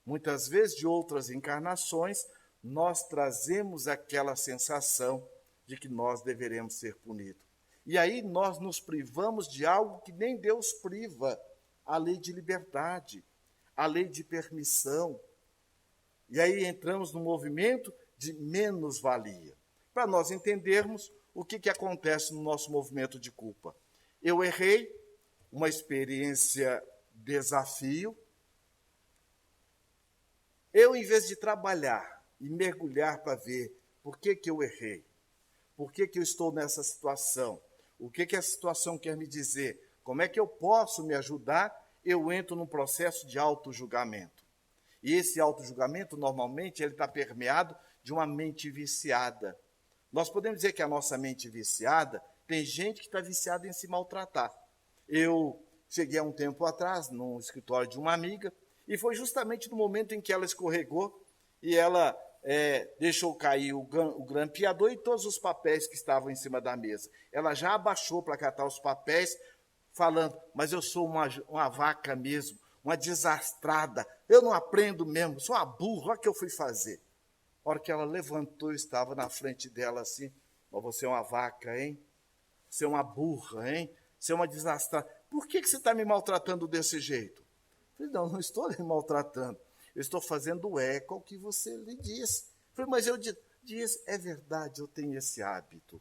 Muitas vezes, de outras encarnações, nós trazemos aquela sensação de que nós deveremos ser punidos. E aí nós nos privamos de algo que nem Deus priva, a lei de liberdade, a lei de permissão. E aí entramos no movimento de menos-valia. Para nós entendermos o que acontece no nosso movimento de culpa. Eu errei, uma experiência desafio. Eu, em vez de trabalhar e mergulhar para ver por que eu errei, por que eu estou nessa situação, o que a situação quer me dizer, como é que eu posso me ajudar, eu entro num processo de auto-julgamento. E esse auto-julgamento, normalmente, ele está permeado de uma mente viciada. Nós podemos dizer que a nossa mente viciada, tem gente que está viciada em se maltratar. Eu cheguei há um tempo atrás, no escritório de uma amiga, e foi justamente no momento em que ela escorregou e ela deixou cair o grampeador e todos os papéis que estavam em cima da mesa. Ela já abaixou para catar os papéis, falando, mas eu sou uma vaca mesmo, uma desastrada, eu não aprendo mesmo, sou uma burra, olha o que eu fui fazer. A hora que ela levantou, eu estava na frente dela assim, mas você é uma vaca, hein? Você é uma burra, hein? Você é uma desastrada. Por que você está me maltratando desse jeito? Eu falei, não estou lhe maltratando. Eu estou fazendo eco ao que você lhe disse. Eu falei, mas eu disse, é verdade, eu tenho esse hábito.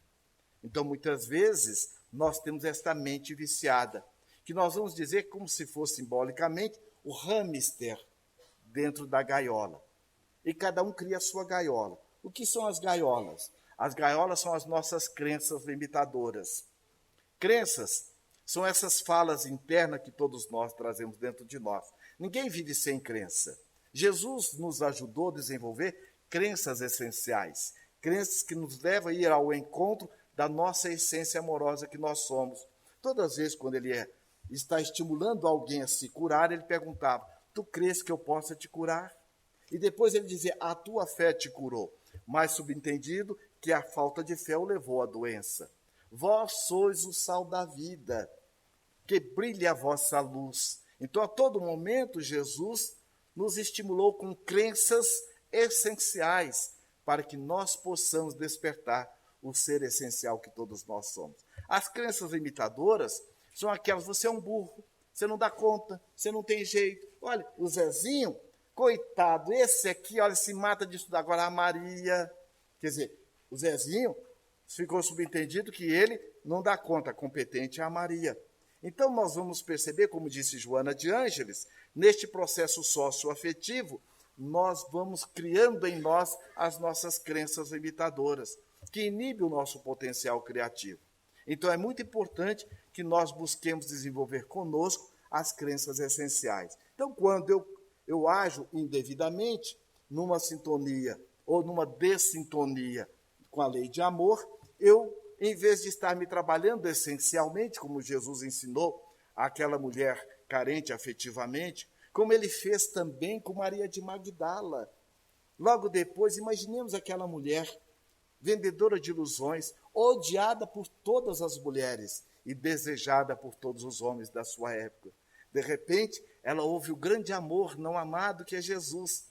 Então, muitas vezes, nós temos esta mente viciada, que nós vamos dizer como se fosse simbolicamente o hamster dentro da gaiola. E cada um cria a sua gaiola. O que são as gaiolas? As gaiolas são as nossas crenças limitadoras. Crenças são essas falas internas que todos nós trazemos dentro de nós. Ninguém vive sem crença. Jesus nos ajudou a desenvolver crenças essenciais, crenças que nos levam a ir ao encontro da nossa essência amorosa que nós somos. Todas as vezes, quando ele está estimulando alguém a se curar, ele perguntava, tu crês que eu possa te curar? E depois ele dizia, a tua fé te curou. Mais subentendido que a falta de fé o levou à doença. Vós sois o sal da vida, que brilhe a vossa luz. Então, a todo momento, Jesus nos estimulou com crenças essenciais para que nós possamos despertar o ser essencial que todos nós somos. As crenças limitadoras são aquelas, você é um burro, você não dá conta, você não tem jeito. Olha, o Zezinho, coitado, esse aqui, olha, se mata de estudar. Agora a Maria, quer dizer, o Zezinho, ficou subentendido que ele não dá conta, competente é a Maria. Então nós vamos perceber, como disse Joana de Ângeles, neste processo socioafetivo, nós vamos criando em nós as nossas crenças limitadoras, que inibem o nosso potencial criativo. Então é muito importante que nós busquemos desenvolver conosco as crenças essenciais. Então quando eu ajo indevidamente, numa sintonia ou numa dessintonia com a lei de amor, eu, em vez de estar me trabalhando essencialmente, como Jesus ensinou àquela mulher carente afetivamente, como ele fez também com Maria de Magdala. Logo depois, imaginemos aquela mulher, vendedora de ilusões, odiada por todas as mulheres e desejada por todos os homens da sua época. De repente, ela ouve o grande amor não amado que é Jesus,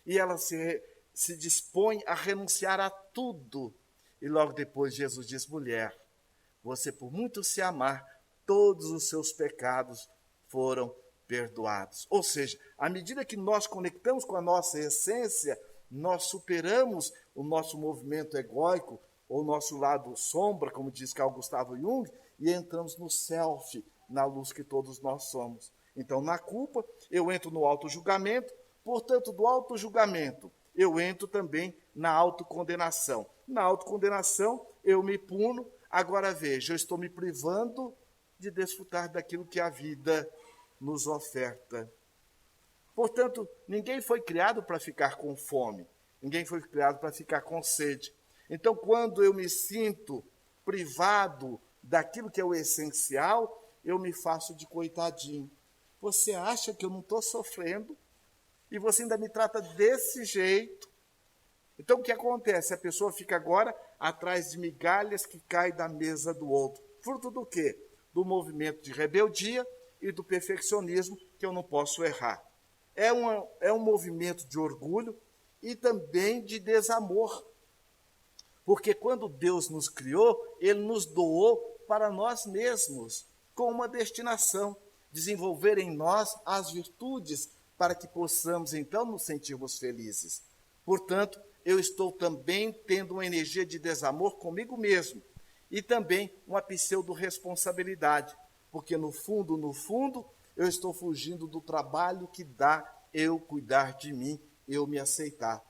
e ela se dispõe a renunciar a tudo. E logo depois Jesus diz, mulher, você por muito se amar, todos os seus pecados foram perdoados. Ou seja, à medida que nós conectamos com a nossa essência, nós superamos o nosso movimento egóico, ou o nosso lado sombra, como diz Carl Gustavo Jung, e entramos no self, na luz que todos nós somos. Então, na culpa, eu entro no auto-julgamento, portanto, do auto-julgamento, eu entro também na autocondenação. Na autocondenação, eu me puno. Agora veja, eu estou me privando de desfrutar daquilo que a vida nos oferta. Portanto, ninguém foi criado para ficar com fome. Ninguém foi criado para ficar com sede. Então, quando eu me sinto privado daquilo que é o essencial, eu me faço de coitadinho. Você acha que eu não estou sofrendo? E você ainda me trata desse jeito? Então, o que acontece? A pessoa fica agora atrás de migalhas que caem da mesa do outro. Fruto do quê? Do movimento de rebeldia e do perfeccionismo, que eu não posso errar. É um movimento de orgulho e também de desamor. Porque quando Deus nos criou, Ele nos doou para nós mesmos, com uma destinação, desenvolver em nós as virtudes para que possamos, então, nos sentirmos felizes. Portanto, eu estou também tendo uma energia de desamor comigo mesmo e também uma pseudo-responsabilidade, porque no fundo, eu estou fugindo do trabalho que dá eu cuidar de mim, eu me aceitar.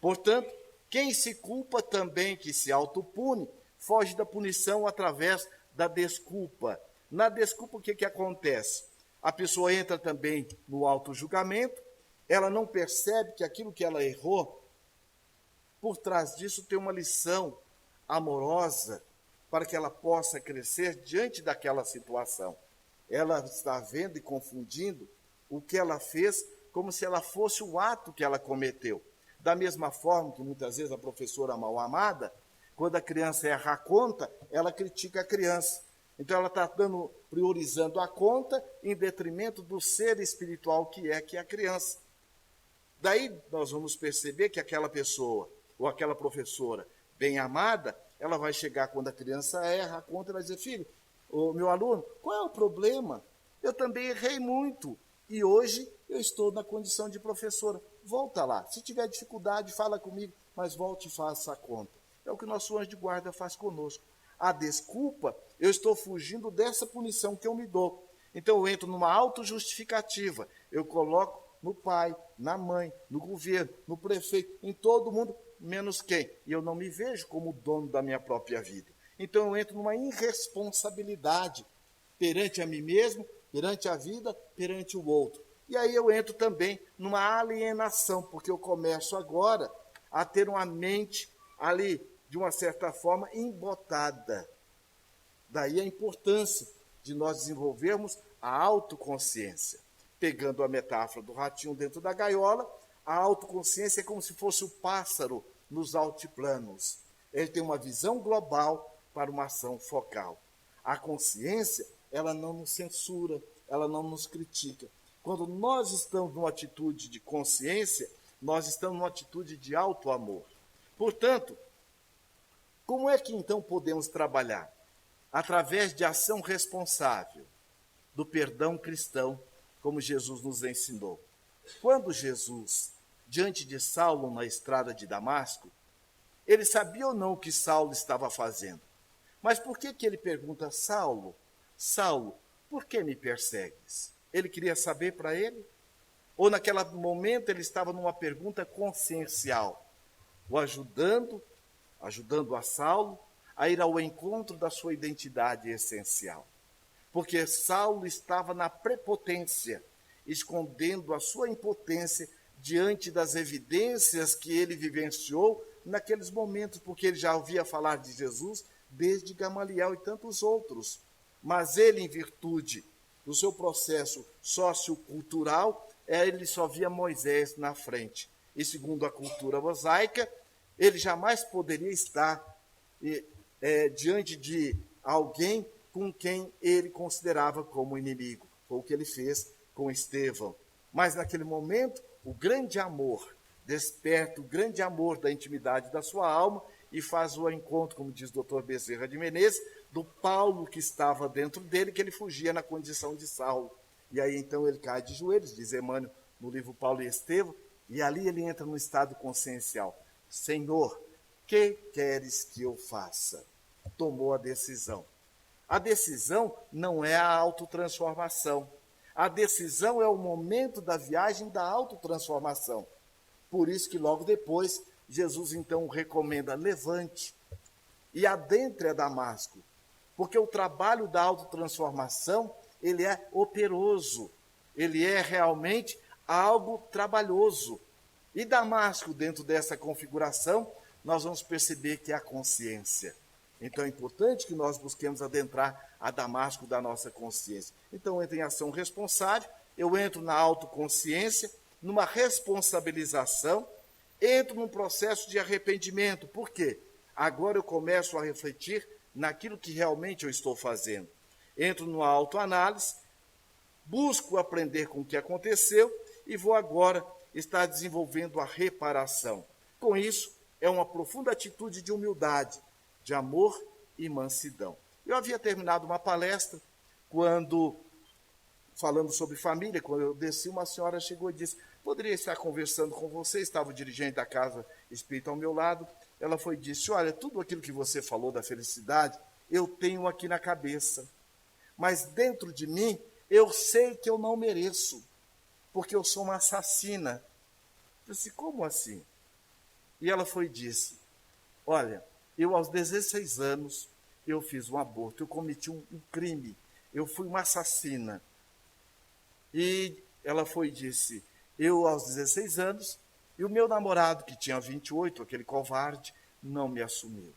Portanto, quem se culpa também, que se autopune, foge da punição através da desculpa. Na desculpa, o que acontece? A pessoa entra também no auto-julgamento, ela não percebe que aquilo que ela errou, por trás disso tem uma lição amorosa para que ela possa crescer diante daquela situação. Ela está vendo e confundindo o que ela fez como se ela fosse o ato que ela cometeu. Da mesma forma que muitas vezes a professora mal amada, quando a criança erra a conta, ela critica a criança. Então ela está priorizando a conta em detrimento do ser espiritual que é a criança. Daí nós vamos perceber que aquela pessoa ou aquela professora bem amada, ela vai chegar quando a criança erra a conta e vai dizer: filho, o meu aluno, qual é o problema? Eu também errei muito e hoje eu estou na condição de professora. Volta lá, se tiver dificuldade, fala comigo, mas volte e faça a conta. É o que o nosso anjo de guarda faz conosco. A desculpa, eu estou fugindo dessa punição que eu me dou. Então eu entro numa autojustificativa, eu coloco no pai, na mãe, no governo, no prefeito, em todo mundo, menos quem? E eu não me vejo como dono da minha própria vida. Então eu entro numa irresponsabilidade perante a mim mesmo, perante a vida, perante o outro. E aí eu entro também numa alienação, porque eu começo agora a ter uma mente ali, de uma certa forma, embotada. Daí a importância de nós desenvolvermos a autoconsciência. Pegando a metáfora do ratinho dentro da gaiola, a autoconsciência é como se fosse o pássaro nos altiplanos. Ele tem uma visão global para uma ação focal. A consciência, ela não nos censura, ela não nos critica. Quando nós estamos numa atitude de consciência, nós estamos numa atitude de auto-amor. Portanto, como é que então podemos trabalhar? Através de ação responsável, do perdão cristão, como Jesus nos ensinou. Quando Jesus, diante de Saulo na estrada de Damasco, ele sabia ou não o que Saulo estava fazendo. Mas por que ele pergunta: Saulo, Saulo, por que me persegues? Ele queria saber para ele? Ou naquele momento ele estava numa pergunta consciencial, o ajudando a Saulo a ir ao encontro da sua identidade essencial. Porque Saulo estava na prepotência, escondendo a sua impotência diante das evidências que ele vivenciou naqueles momentos, porque ele já ouvia falar de Jesus desde Gamaliel e tantos outros. Mas ele, em virtude do seu processo sociocultural, ele só via Moisés na frente. E segundo a cultura mosaica, ele jamais poderia estar diante de alguém com quem ele considerava como inimigo. Foi o que ele fez com Estevão. Mas naquele momento, o grande amor desperta o grande amor da intimidade da sua alma e faz o encontro, como diz o Dr. Bezerra de Menezes, do Paulo que estava dentro dele, que ele fugia na condição de Saulo. E aí então ele cai de joelhos, diz Emmanuel no livro Paulo e Estevão, e ali ele entra no estado consciencial. Senhor, que queres que eu faça? Tomou a decisão. A decisão não é a autotransformação. A decisão é o momento da viagem da autotransformação. Por isso que logo depois, Jesus então recomenda: levante e adentre a Damasco. Porque o trabalho da autotransformação, ele é operoso. Ele é realmente algo trabalhoso. E Damasco, dentro dessa configuração, nós vamos perceber que é a consciência. Então é importante que nós busquemos adentrar a Damasco da nossa consciência. Então eu entro em ação responsável, eu entro na autoconsciência, numa responsabilização, entro num processo de arrependimento. Por quê? Agora eu começo a refletir naquilo que realmente eu estou fazendo. Entro numa autoanálise, busco aprender com o que aconteceu e vou agora estar desenvolvendo a reparação. Com isso, é uma profunda atitude de humildade, de amor e mansidão. Eu havia terminado uma palestra quando, falando sobre família, quando eu desci, uma senhora chegou e disse: poderia estar conversando com você? Estava o dirigente da casa espírita ao meu lado. Ela foi e disse: olha, tudo aquilo que você falou da felicidade, eu tenho aqui na cabeça. Mas dentro de mim, eu sei que eu não mereço, porque eu sou uma assassina. Eu disse: como assim? E ela foi e disse: olha, eu aos 16 anos, eu fiz um aborto, eu cometi um crime, eu fui uma assassina. E ela foi e disse: eu aos 16 anos, e o meu namorado, que tinha 28, aquele covarde, não me assumiu.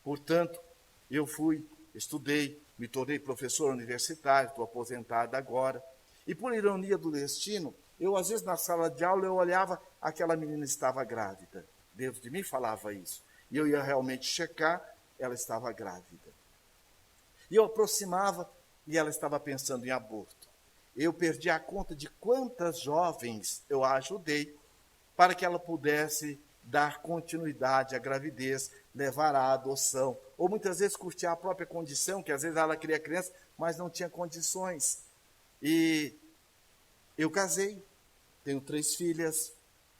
Portanto, eu fui, estudei, me tornei professor universitário, estou aposentado agora. E por ironia do destino, eu às vezes na sala de aula eu olhava, aquela menina estava grávida. Dentro de mim falava isso. E eu ia realmente checar, ela estava grávida. E eu aproximava e ela estava pensando em aborto. Eu perdi a conta de quantas jovens eu a ajudei para que ela pudesse dar continuidade à gravidez, levar à adoção, ou muitas vezes curtir a própria condição, que às vezes ela queria criança, mas não tinha condições. E eu casei, tenho 3 filhas,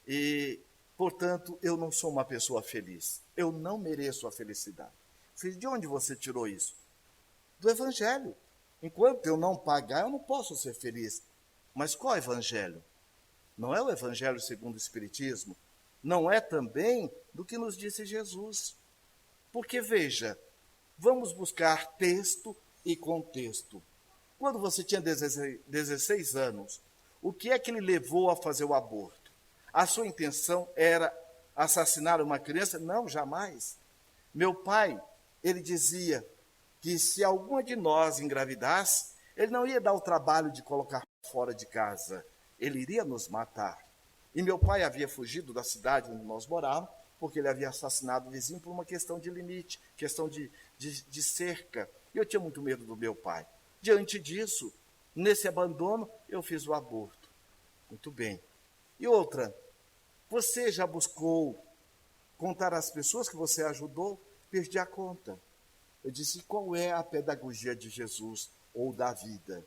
e, portanto, eu não sou uma pessoa feliz. Eu não mereço a felicidade. Filho, de onde você tirou isso? Do Evangelho. Enquanto eu não pagar, eu não posso ser feliz. Mas qual Evangelho? Não é o Evangelho segundo o Espiritismo? Não é também do que nos disse Jesus? Porque, veja, vamos buscar texto e contexto. Quando você tinha 16 anos, o que é que lhe levou a fazer o aborto? A sua intenção era assassinar uma criança? Não, jamais. Meu pai, ele dizia que se alguma de nós engravidasse, ele não ia dar o trabalho de colocar fora de casa, ele iria nos matar. E meu pai havia fugido da cidade onde nós morávamos, porque ele havia assassinado o vizinho por uma questão de limite, questão de cerca. E eu tinha muito medo do meu pai. Diante disso, nesse abandono, eu fiz o aborto. Muito bem. E outra, você já buscou contar às pessoas que você ajudou? Perdi a conta. Eu disse, qual é a pedagogia de Jesus ou da vida?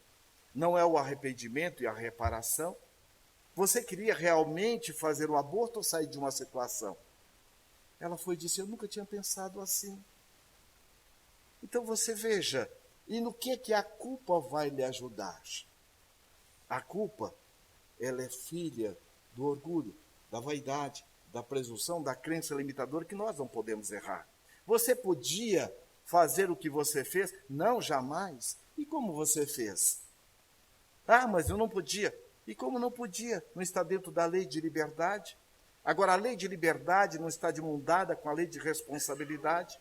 Não é o arrependimento e a reparação? Você queria realmente fazer o aborto ou sair de uma situação? Ela foi e disse, eu nunca tinha pensado assim. Então você veja, e no que a culpa vai lhe ajudar? A culpa, ela é filha do orgulho, da vaidade, da presunção, da crença limitadora que nós não podemos errar. Você podia fazer o que você fez? Não, jamais. E como você fez? Ah, mas eu não podia. E como não podia? Não está dentro da lei de liberdade? Agora, a lei de liberdade não está de mão dada com a lei de responsabilidade?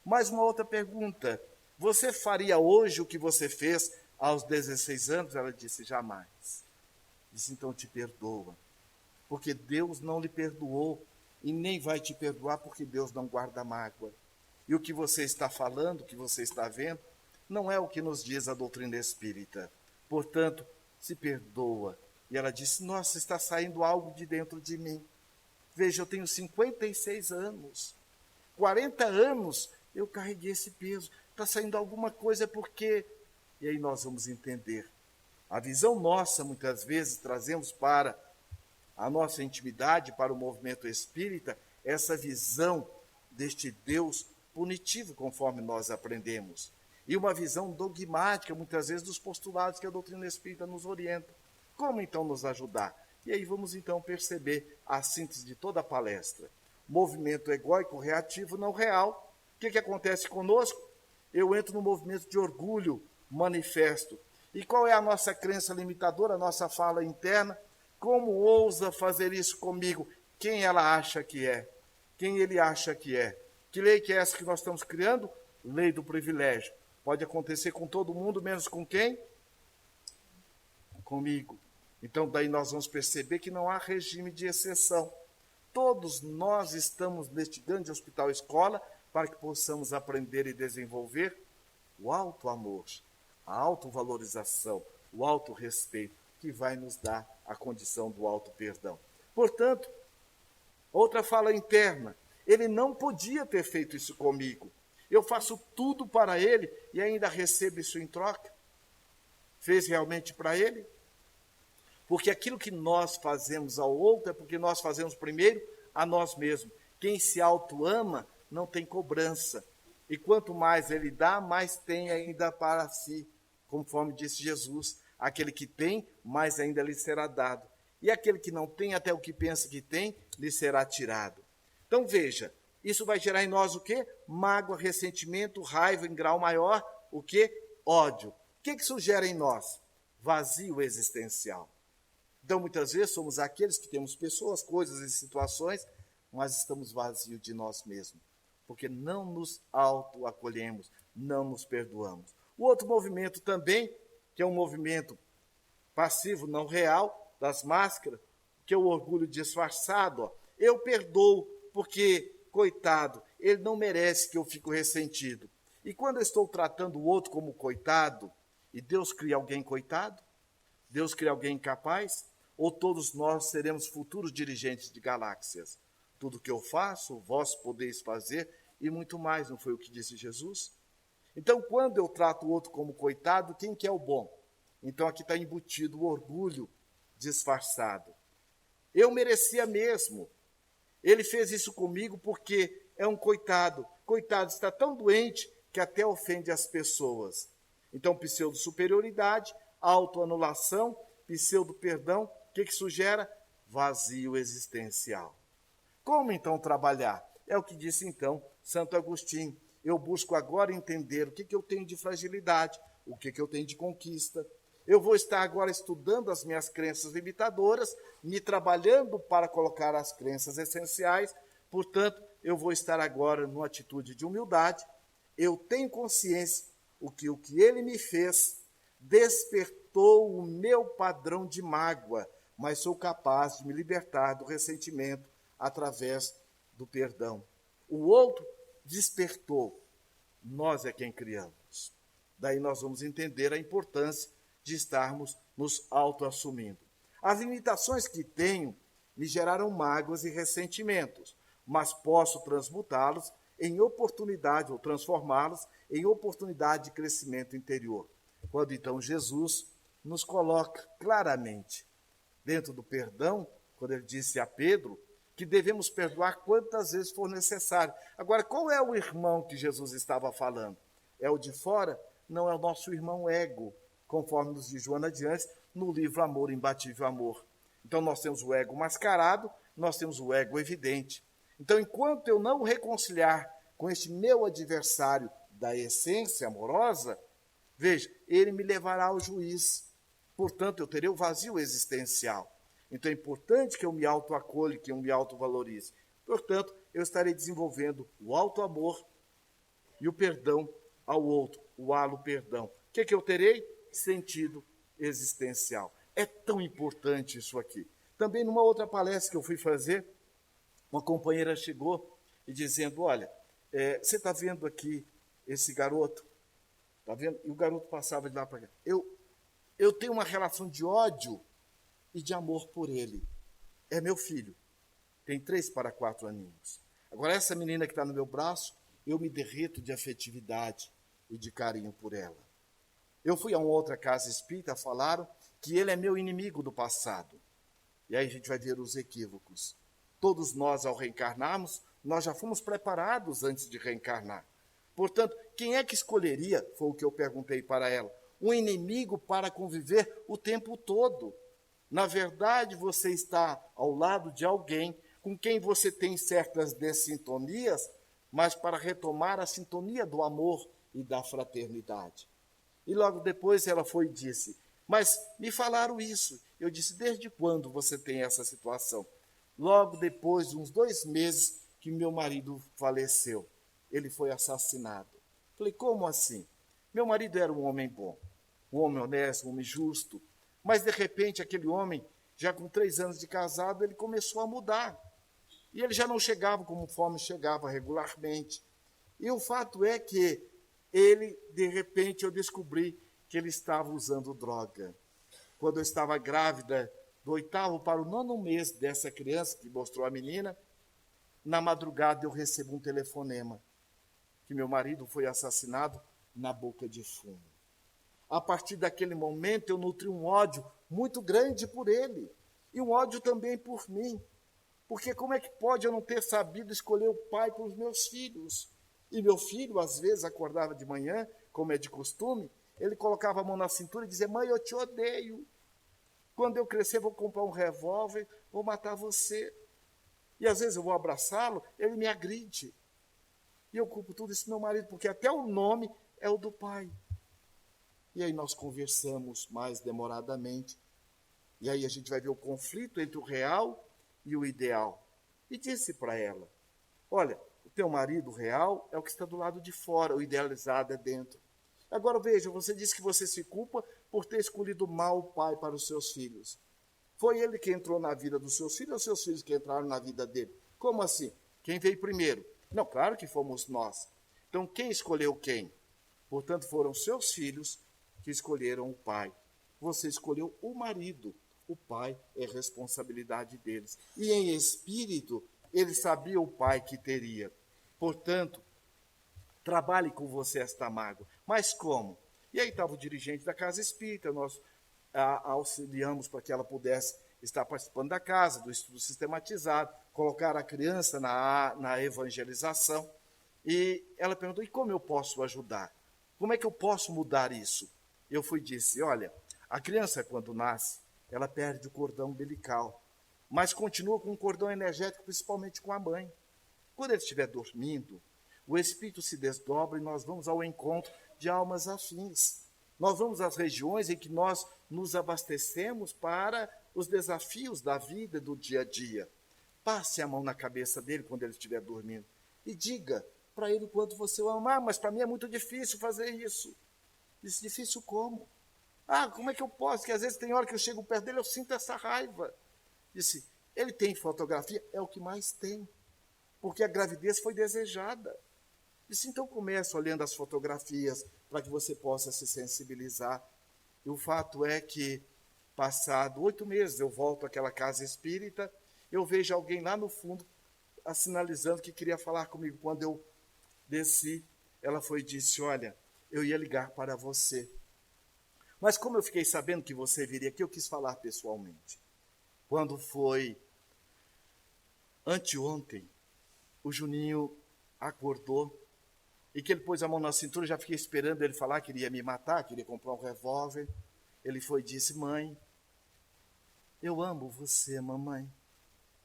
Mais uma outra pergunta. Você faria hoje o que você fez aos 16 anos? Ela disse, jamais. Disse, então te perdoa. Porque Deus não lhe perdoou e nem vai te perdoar porque Deus não guarda mágoa. E o que você está falando, o que você está vendo, não é o que nos diz a doutrina espírita. Portanto, se perdoa. E ela disse, nossa, está saindo algo de dentro de mim. Veja, eu tenho 56 anos. 40 anos eu carreguei esse peso. Está saindo alguma coisa porque... E aí nós vamos entender. A visão nossa, muitas vezes, trazemos para a nossa intimidade, para o movimento espírita, essa visão deste Deus punitivo, conforme nós aprendemos. E uma visão dogmática, muitas vezes, dos postulados que a doutrina espírita nos orienta. Como, então, nos ajudar? E aí vamos, então, perceber a síntese de toda a palestra. Movimento egóico, reativo, não real. O que acontece conosco? Eu entro no movimento de orgulho manifesto. E qual é a nossa crença limitadora, a nossa fala interna? Como ousa fazer isso comigo? Quem ela acha que é? Quem ele acha que é? Que lei que é essa que nós estamos criando? Lei do privilégio. Pode acontecer com todo mundo, menos com quem? Comigo. Então, daí nós vamos perceber que não há regime de exceção. Todos nós estamos neste grande hospital-escola para que possamos aprender e desenvolver o alto amor, a autovalorização, o alto respeito, que vai nos dar a condição do alto perdão. Portanto, outra fala interna, ele não podia ter feito isso comigo. Eu faço tudo para ele e ainda recebo isso em troca. Fez realmente para ele? Porque aquilo que nós fazemos ao outro é porque nós fazemos primeiro a nós mesmos. Quem se auto-ama não tem cobrança. E quanto mais ele dá, mais tem ainda para si. Conforme disse Jesus, aquele que tem, mais ainda lhe será dado. E aquele que não tem, até o que pensa que tem, lhe será tirado. Então veja, isso vai gerar em nós o quê? Mágoa, ressentimento, raiva em grau maior, o quê? Ódio. O que isso gera em nós? Vazio existencial. Então, muitas vezes, somos aqueles que temos pessoas, coisas e situações, mas estamos vazios de nós mesmos, porque não nos autoacolhemos, não nos perdoamos. O outro movimento também, que é um movimento passivo, não real, das máscaras, que é o orgulho disfarçado. Eu perdoo, porque, coitado, ele não merece que eu fique ressentido. E quando eu estou tratando o outro como coitado, e Deus cria alguém coitado? Deus cria alguém incapaz? Ou todos nós seremos futuros dirigentes de galáxias? Tudo que eu faço, vós podeis fazer, e muito mais, não foi o que disse Jesus? Então, quando eu trato o outro como coitado, quem que é o bom? Então, aqui está embutido o orgulho disfarçado. Eu merecia mesmo. Ele fez isso comigo porque é um coitado. Coitado, está tão doente que até ofende as pessoas. Então, pseudo-superioridade, autoanulação, pseudo-perdão, o que isso gera? Vazio existencial. Como então trabalhar? É o que disse então Santo Agostinho. Eu busco agora entender o que eu tenho de fragilidade, o que eu tenho de conquista. Eu vou estar agora estudando as minhas crenças limitadoras, me trabalhando para colocar as crenças essenciais. Portanto, eu vou estar agora numa atitude de humildade. Eu tenho consciência o que ele me fez despertou o meu padrão de mágoa, mas sou capaz de me libertar do ressentimento através do perdão. O outro despertou, nós é quem criamos. Daí nós vamos entender a importância de estarmos nos autoassumindo. As limitações que tenho me geraram mágoas e ressentimentos, mas posso transmutá-los em oportunidade, ou transformá-los em oportunidade de crescimento interior. Quando então Jesus nos coloca claramente dentro do perdão, quando ele disse a Pedro que devemos perdoar quantas vezes for necessário. Agora, qual é o irmão que Jesus estava falando? É o de fora? Não, é o nosso irmão ego, conforme nos diz Joana de Anjos, no livro Amor, Imbatível Amor. Então, nós temos o ego mascarado, nós temos o ego evidente. Então, enquanto eu não reconciliar com este meu adversário da essência amorosa, veja, ele me levará ao juiz. Portanto, eu terei o vazio existencial. Então, é importante que eu me autoacolhe, que eu me autovalorize. Portanto, eu estarei desenvolvendo o autoamor e o perdão ao outro, o halo perdão. O que eu terei? Sentido existencial. É tão importante isso aqui. Também, numa outra palestra que eu fui fazer, uma companheira chegou e dizendo, olha, você está vendo aqui esse garoto? Está vendo? E o garoto passava de lá para cá. Eu tenho uma relação de ódio e de amor por ele. É meu filho. Tem 3 para 4 aninhos. Agora, essa menina que está no meu braço, eu me derreto de afetividade e de carinho por ela. Eu fui a uma outra casa espírita, falaram que ele é meu inimigo do passado. E aí a gente vai ver os equívocos. Todos nós, ao reencarnarmos, nós já fomos preparados antes de reencarnar. Portanto, quem é que escolheria, foi o que eu perguntei para ela, um inimigo para conviver o tempo todo? Na verdade, você está ao lado de alguém com quem você tem certas dessintonias, mas para retomar a sintonia do amor e da fraternidade. E logo depois ela foi e disse, mas me falaram isso. Eu disse, desde quando você tem essa situação? Logo depois de uns 2 meses que meu marido faleceu. Ele foi assassinado. Falei, como assim? Meu marido era um homem bom, um homem honesto, um homem justo. Mas, de repente, aquele homem, já com 3 anos de casado, ele começou a mudar. E ele já não chegava conforme chegava regularmente. E o fato é que ele, de repente, eu descobri que ele estava usando droga. Quando eu estava grávida, do 8º para o 9º mês dessa criança, que mostrou a menina, na madrugada eu recebo um telefonema, que meu marido foi assassinado na boca de fumo. A partir daquele momento eu nutri um ódio muito grande por ele, e um ódio também por mim, porque como é que pode eu não ter sabido escolher o pai para os meus filhos? E meu filho, às vezes, acordava de manhã, como é de costume, ele colocava a mão na cintura e dizia, mãe, eu te odeio. Quando eu crescer, vou comprar um revólver, vou matar você. E às vezes eu vou abraçá-lo, ele me agride. E eu culpo tudo isso do meu marido, porque até o nome é o do pai. E aí nós conversamos mais demoradamente. E aí a gente vai ver o conflito entre o real e o ideal. E disse para ela, olha, o teu marido real é o que está do lado de fora, o idealizado é dentro. Agora veja, você disse que você se culpa por ter escolhido mal o pai para os seus filhos. Foi ele que entrou na vida dos seus filhos ou seus filhos que entraram na vida dele? Como assim? Quem veio primeiro? Não, claro que fomos nós. Então, quem escolheu quem? Portanto, foram seus filhos que escolheram o pai. Você escolheu o marido. O pai é responsabilidade deles. E em espírito, ele sabia o pai que teria. Portanto, trabalhe com você esta mágoa. Mas como? E aí estava o dirigente da casa espírita, nós auxiliamos para que ela pudesse estar participando da casa, do estudo sistematizado, colocar a criança na evangelização. E ela perguntou, e como eu posso ajudar? Como é que eu posso mudar isso? Eu disse, olha, a criança quando nasce, ela perde o cordão umbilical, mas continua com um cordão energético, principalmente com a mãe. Quando ele estiver dormindo, o espírito se desdobra e nós vamos ao encontro de almas afins. Nós vamos às regiões em que nós nos abastecemos para os desafios da vida, do dia a dia. Passe a mão na cabeça dele quando ele estiver dormindo e diga para ele o quanto você o ama. Mas para mim é muito difícil fazer isso. Disse, difícil como? Como é que eu posso? Que às vezes tem hora que eu chego perto dele, eu sinto essa raiva. Disse, ele tem fotografia? É o que mais tem. Porque a gravidez foi desejada. Disse, então comece olhando as fotografias para que você possa se sensibilizar. E o fato é que, passado 8 meses, eu volto àquela casa espírita, eu vejo alguém lá no fundo sinalizando que queria falar comigo. Quando eu desci, ela disse, olha, eu ia ligar para você. Mas como eu fiquei sabendo que você viria aqui, eu quis falar pessoalmente. Quando foi anteontem, o Juninho acordou e que ele pôs a mão na cintura, já fiquei esperando ele falar que iria me matar, que iria comprar um revólver. Ele e disse, mãe, eu amo você, mamãe.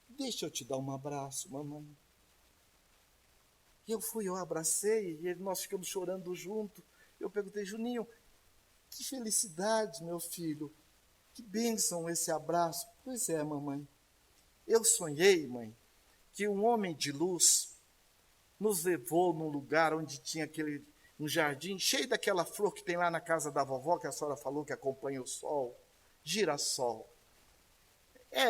Deixa eu te dar um abraço, mamãe. E eu abracei e nós ficamos chorando junto. Eu perguntei, Juninho, que felicidade, meu filho. Que bênção esse abraço. Pois é, mamãe. Eu sonhei, mãe, que um homem de luz nos levou num lugar onde tinha um jardim cheio daquela flor que tem lá na casa da vovó, que a senhora falou que acompanha o sol, girassol.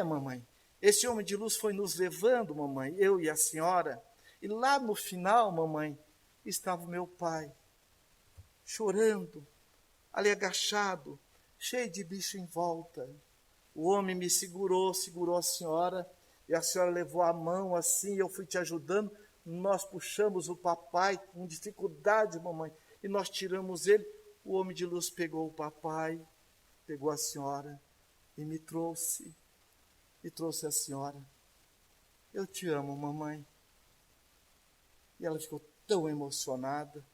Mamãe, esse homem de luz foi nos levando, mamãe, eu e a senhora, e lá no final, mamãe, estava o meu pai, chorando, ali agachado, cheio de bicho em volta. O homem me segurou a senhora, e a senhora levou a mão assim, eu fui te ajudando. Nós puxamos o papai com dificuldade, mamãe, e nós tiramos ele. O homem de luz pegou o papai, pegou a senhora e me trouxe a senhora. Eu te amo, mamãe. E ela ficou tão emocionada,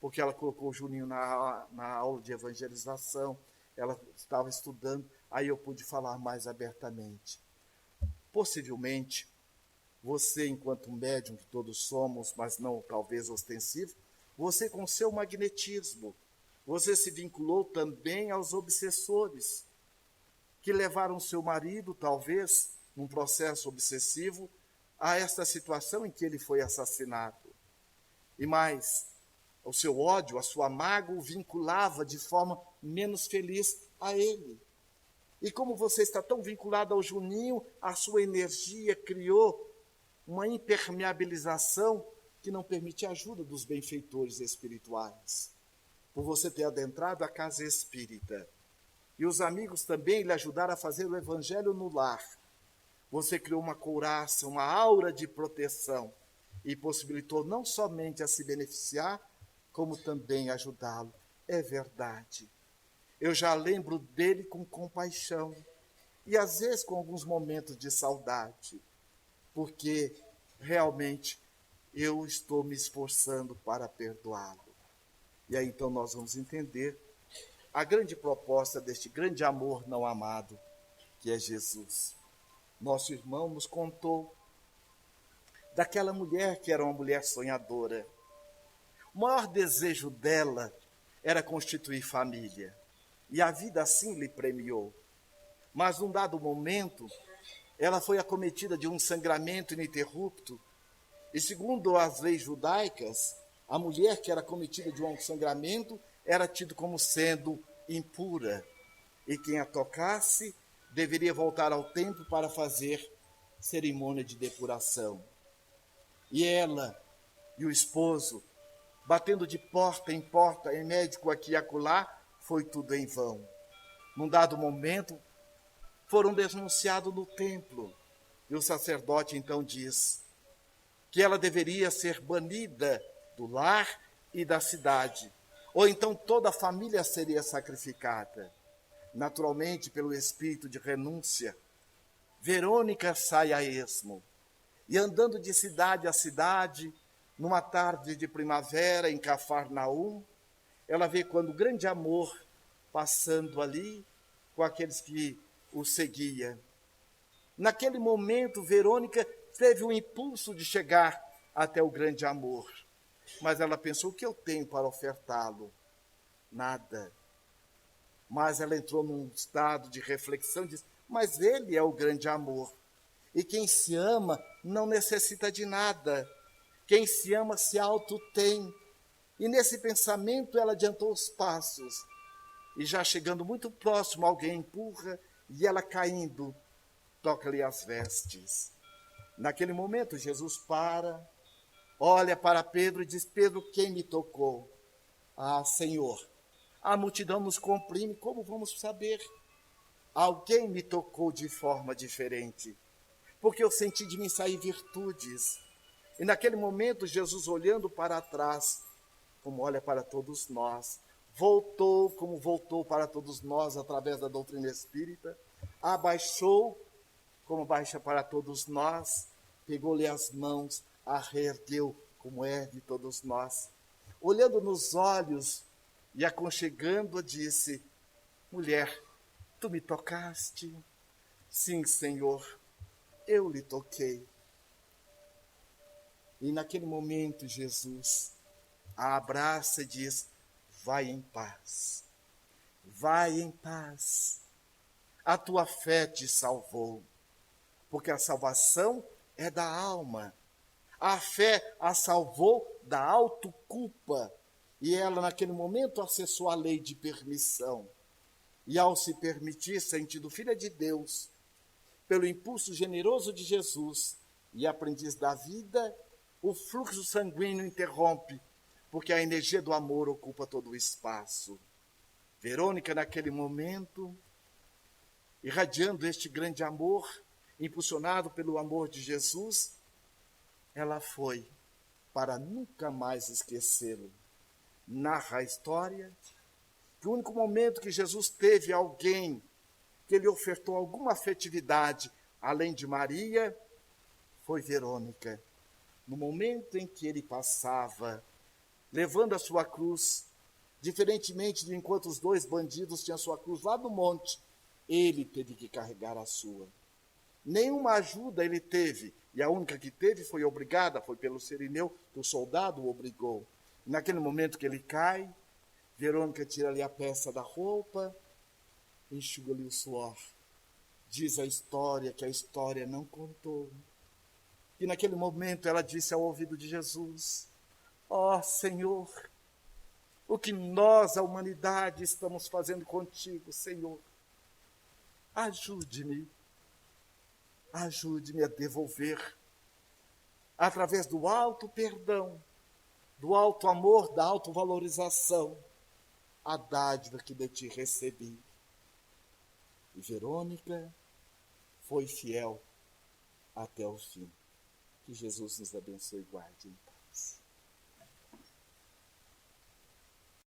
porque ela colocou o Juninho na aula de evangelização, ela estava estudando, aí eu pude falar mais abertamente. Possivelmente, você, enquanto médium que todos somos, mas não talvez ostensivo, você com seu magnetismo, você se vinculou também aos obsessores, que levaram seu marido, talvez, num processo obsessivo, a esta situação em que ele foi assassinado. E mais, o seu ódio, a sua mágoa o vinculava de forma menos feliz a ele. E como você está tão vinculado ao Juninho, a sua energia criou uma impermeabilização que não permite a ajuda dos benfeitores espirituais. Por você ter adentrado a casa espírita. E os amigos também lhe ajudaram a fazer o evangelho no lar. Você criou uma couraça, uma aura de proteção e possibilitou não somente a se beneficiar, como também ajudá-lo. É verdade. Eu já lembro dele com compaixão e às vezes com alguns momentos de saudade, porque realmente eu estou me esforçando para perdoá-lo. E aí então nós vamos entender a grande proposta deste grande amor não amado, que é Jesus. Nosso irmão nos contou daquela mulher que era uma mulher sonhadora. O maior desejo dela era constituir família. E a vida assim lhe premiou. Mas num dado momento, ela foi acometida de um sangramento ininterrupto. E segundo as leis judaicas, a mulher que era acometida de um sangramento era tida como sendo impura. E quem a tocasse deveria voltar ao templo para fazer cerimônia de depuração. E ela e o esposo batendo de porta em médico aqui e acolá, foi tudo em vão. Num dado momento, foram denunciados no templo. E o sacerdote então diz que ela deveria ser banida do lar e da cidade, ou então toda a família seria sacrificada. Naturalmente, pelo espírito de renúncia, Verônica sai a esmo, e andando de cidade a cidade, numa tarde de primavera em Cafarnaum, ela vê quando o grande amor passando ali com aqueles que o seguiam. Naquele momento, Verônica teve o impulso de chegar até o grande amor. Mas ela pensou, o que eu tenho para ofertá-lo? Nada. Mas ela entrou num estado de reflexão e disse, mas ele é o grande amor. E quem se ama não necessita de nada. Quem se ama se auto-tem. E nesse pensamento ela adiantou os passos. E já chegando muito próximo, alguém empurra e ela caindo, toca-lhe as vestes. Naquele momento, Jesus para, olha para Pedro e diz, Pedro, quem me tocou? Ah, Senhor, a multidão nos comprime, como vamos saber? Alguém me tocou de forma diferente, porque eu senti de mim sair virtudes. E naquele momento, Jesus olhando para trás, como olha para todos nós, voltou, como voltou para todos nós através da doutrina espírita, abaixou, como baixa para todos nós, pegou-lhe as mãos, a reergueu, como ergue todos nós. Olhando nos olhos e aconchegando, disse, mulher, tu me tocaste? Sim, Senhor, eu lhe toquei. E naquele momento, Jesus a abraça e diz, vai em paz, vai em paz, a tua fé te salvou, porque a salvação é da alma, a fé a salvou da autoculpa, e ela naquele momento acessou a lei de permissão, e ao se permitir, sentindo filha de Deus, pelo impulso generoso de Jesus e aprendiz da vida, o fluxo sanguíneo interrompe, porque a energia do amor ocupa todo o espaço. Verônica, naquele momento, irradiando este grande amor, impulsionado pelo amor de Jesus, ela foi para nunca mais esquecê-lo. Narra a história que o único momento que Jesus teve alguém que lhe ofertou alguma afetividade, além de Maria, foi Verônica. No momento em que ele passava, levando a sua cruz, diferentemente de enquanto os dois bandidos tinham a sua cruz lá no monte, ele teve que carregar a sua. Nenhuma ajuda ele teve, e a única que teve foi obrigada, foi pelo Cirineu, que o soldado o obrigou. Naquele momento que ele cai, Verônica tira-lhe a peça da roupa, enxuga-lhe o suor. Diz a história que a história não contou. E naquele momento ela disse ao ouvido de Jesus, ó Senhor, o que nós, a humanidade, estamos fazendo contigo, Senhor? Ajude-me a devolver, através do alto perdão, do alto amor, da autovalorização, a dádiva que de ti recebi. E Verônica foi fiel até o fim. Que Jesus nos abençoe e guarde.